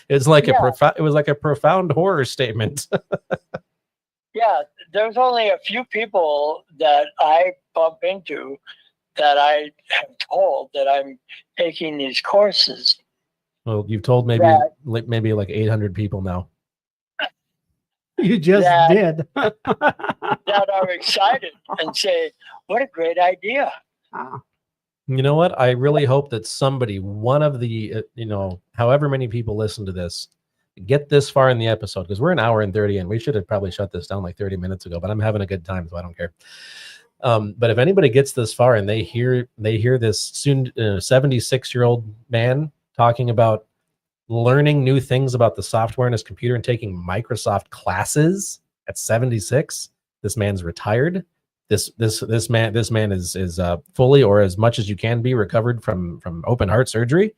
It's like Yeah. it was like a profound horror statement. Yeah, there's only a few people that I bump into that I have told that I'm taking these courses. Well, you've told maybe That- maybe like 800 people now. You just That- did. that are excited and say, "What a great idea!" Ah, You know what? I really hope that somebody, one of the, however many people listen to this, get this far in the episode, because we're an hour and 30 and we should have probably shut this down like 30 minutes ago, but I'm having a good time, so I don't care. But if anybody gets this far and they hear this soon 76-year-old man talking about learning new things about the software in his computer and taking Microsoft classes at 76, this man's retired. This man is fully, or as much as you can be, recovered from open heart surgery,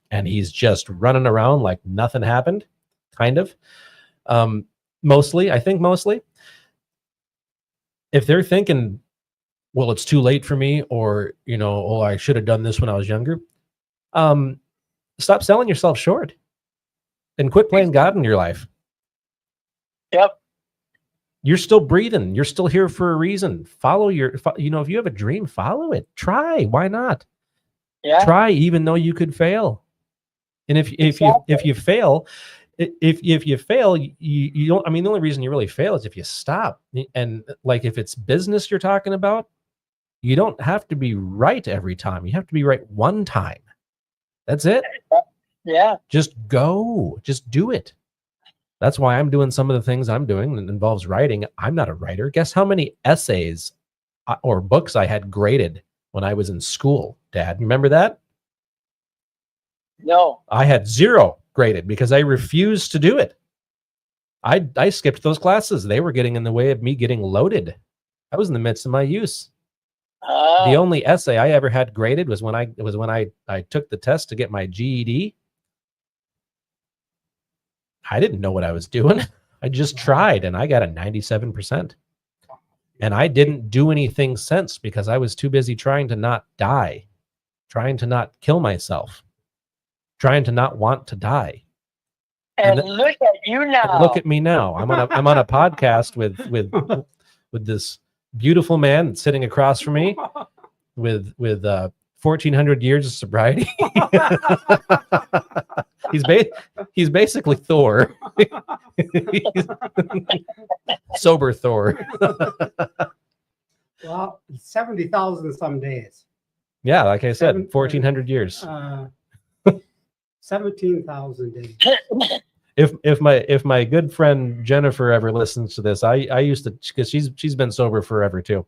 and he's just running around like nothing happened, kind of. Mostly, if they're thinking, well, it's too late for me, or oh, I should have done this when I was younger, stop selling yourself short and quit playing God in your life. Yep. You're still breathing. You're still here for a reason. Follow if you have a dream, follow it. Try. Why not? Yeah. Try, even though you could fail. And if you fail, you don't. I mean, the only reason you really fail is if you stop. And like if it's business you're talking about, you don't have to be right every time. You have to be right one time. That's it. Yeah. Just go. Just do it. That's why I'm doing some of the things I'm doing that involves writing. I'm not a writer. Guess how many essays or books I had graded when I was in school, Dad? Remember that? No. I had 0 graded because I refused to do it. I skipped those classes. They were getting in the way of me getting loaded. I was in the midst of my use. The only essay I ever had graded was when I took the test to get my GED. I didn't know what I was doing. I just tried and I got a 97%. And I didn't do anything since because I was too busy trying to not die, trying to not kill myself, trying to not want to die. And And look at you now. Look at me now. I'm on a podcast with this beautiful man sitting across from me with 1,400 years of sobriety. He's basically Thor. Sober Thor. well, 70,000 some days. Yeah, like I said, 1,400 years. 17,000 days. If my good friend Jennifer ever listens to this, I used to, because she's been sober forever too.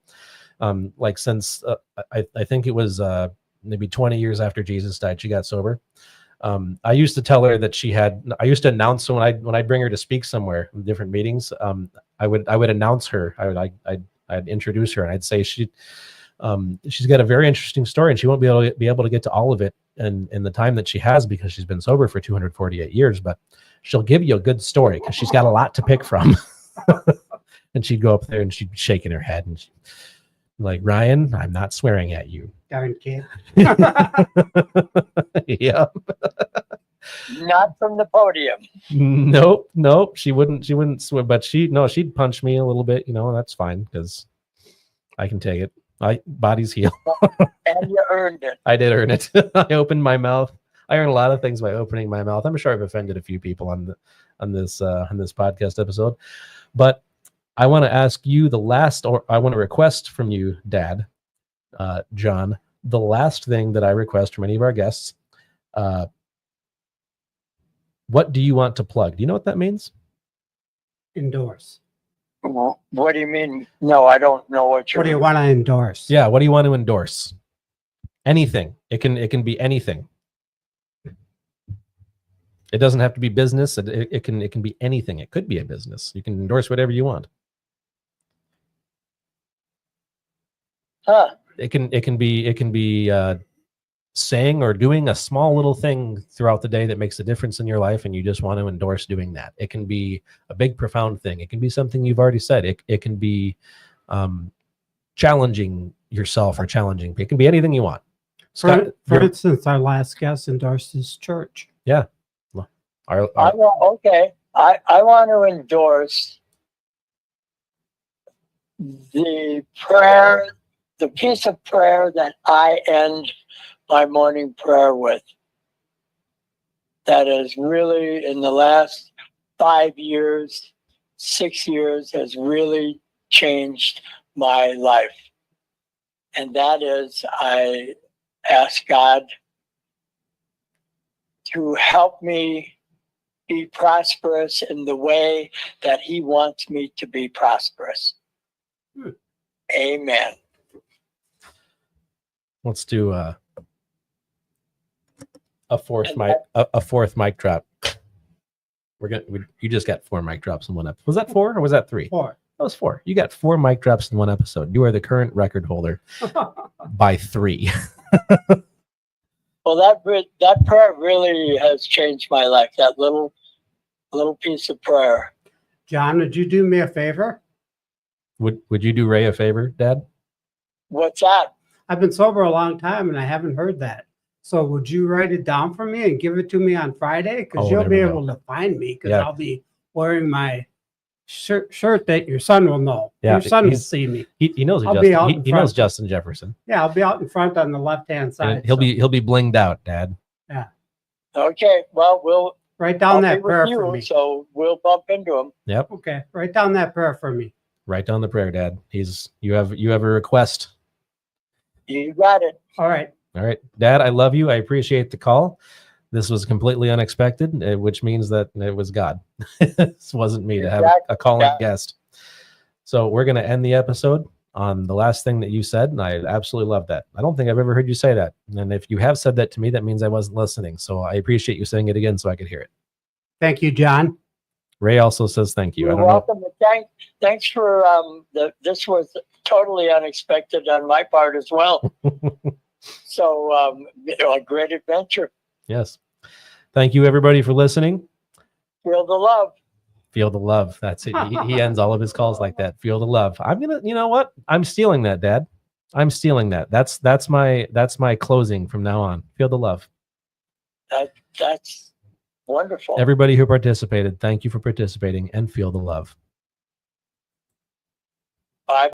Like since I think it was maybe 20 years after Jesus died, she got sober. I used to tell her that I used to announce when I bring her to speak somewhere in different meetings. I would announce her. I'd introduce her and I'd say she's got a very interesting story and she won't be able to get to all of it in the time that she has because she's been sober for 248 years, but she'll give you a good story because she's got a lot to pick from. And she'd go up there and she'd be shaking her head and like, Ryan, I'm not swearing at you. Darn kid. Yeah. Not from the podium. Nope. She wouldn't swear, but she'd punch me a little bit, that's fine because I can take it. Bodies heal. And you earned it. I did earn it. I opened my mouth. I earn a lot of things by opening my mouth. I'm sure I've offended a few people on this podcast episode, but I want to ask you I want to request from you, Dad, John, the last thing that I request from any of our guests. What do you want to plug? Do you know what that means? Endorse. What do you mean? No, I don't know what you're. What do you want to endorse? Yeah. What do you want to endorse? Anything. It can be anything. It doesn't have to be business. It can be anything. It could be a business. You can endorse whatever you want. Huh. It can be saying or doing a small little thing throughout the day that makes a difference in your life, and you just want to endorse doing that. It can be a big, profound thing. It can be something you've already said. It can be challenging yourself or challenging. It can be anything you want. Scott, For instance, our last guest endorsed his church. our, I want to endorse the prayer, the piece of prayer that I end my morning prayer with. That is really, in the last 5 years, 6 years, has really changed my life. And that is, I ask God to help me be prosperous in the way that He wants me to be prosperous. Amen. let's do a fourth And mic, a fourth mic drop. You just got 4 mic drops in one episode. Was that 4 or was that 3? 4. That was 4. You got 4 mic drops in one episode. You are the current record holder by 3. Well, that prayer really has changed my life. That little piece of prayer. John, would you do me a favor? Would you do Ray a favor, Dad? What's that? I've been sober a long time and I haven't heard that. So would you write it down for me and give it to me on Friday? Because Oh, you'll there be we go. able to find me because Yeah. I'll be wearing my shirt that your son will know. Yeah, Your son will he's- see me. He knows who I'll be out Justin. in He knows front. Justin Jefferson. Yeah, I'll be out in front on the left-hand And side. he'll so be blinged out, Dad. Okay, well, write I'll down be that with prayer for you, me. so we'll bump into him. Yep. Okay, write down that prayer for me. Write down the prayer, Dad. You have a request. You got it. All right. All right, Dad, I love you. I appreciate the call. This was completely unexpected, which means that it was God. This wasn't me to have a calling Yeah. guest. So we're going to end the episode on the last thing that you said, and I absolutely love that. I don't think I've ever heard you say that. And if you have said that to me, that means I wasn't listening. So I appreciate you saying it again so I could hear it. Thank you, John. Ray also says thank you. I You're don't know. welcome. Thanks for this was totally unexpected on my part as well. So a great adventure. Yes. Thank you, everybody, for listening. Feel the love. Feel the love. That's it. He ends all of his calls like that. Feel the love. I'm gonna, you know what? I'm stealing that, Dad. I'm stealing that. That's my closing from now on. Feel the love. That's wonderful. Everybody who participated, thank you for participating and feel the love.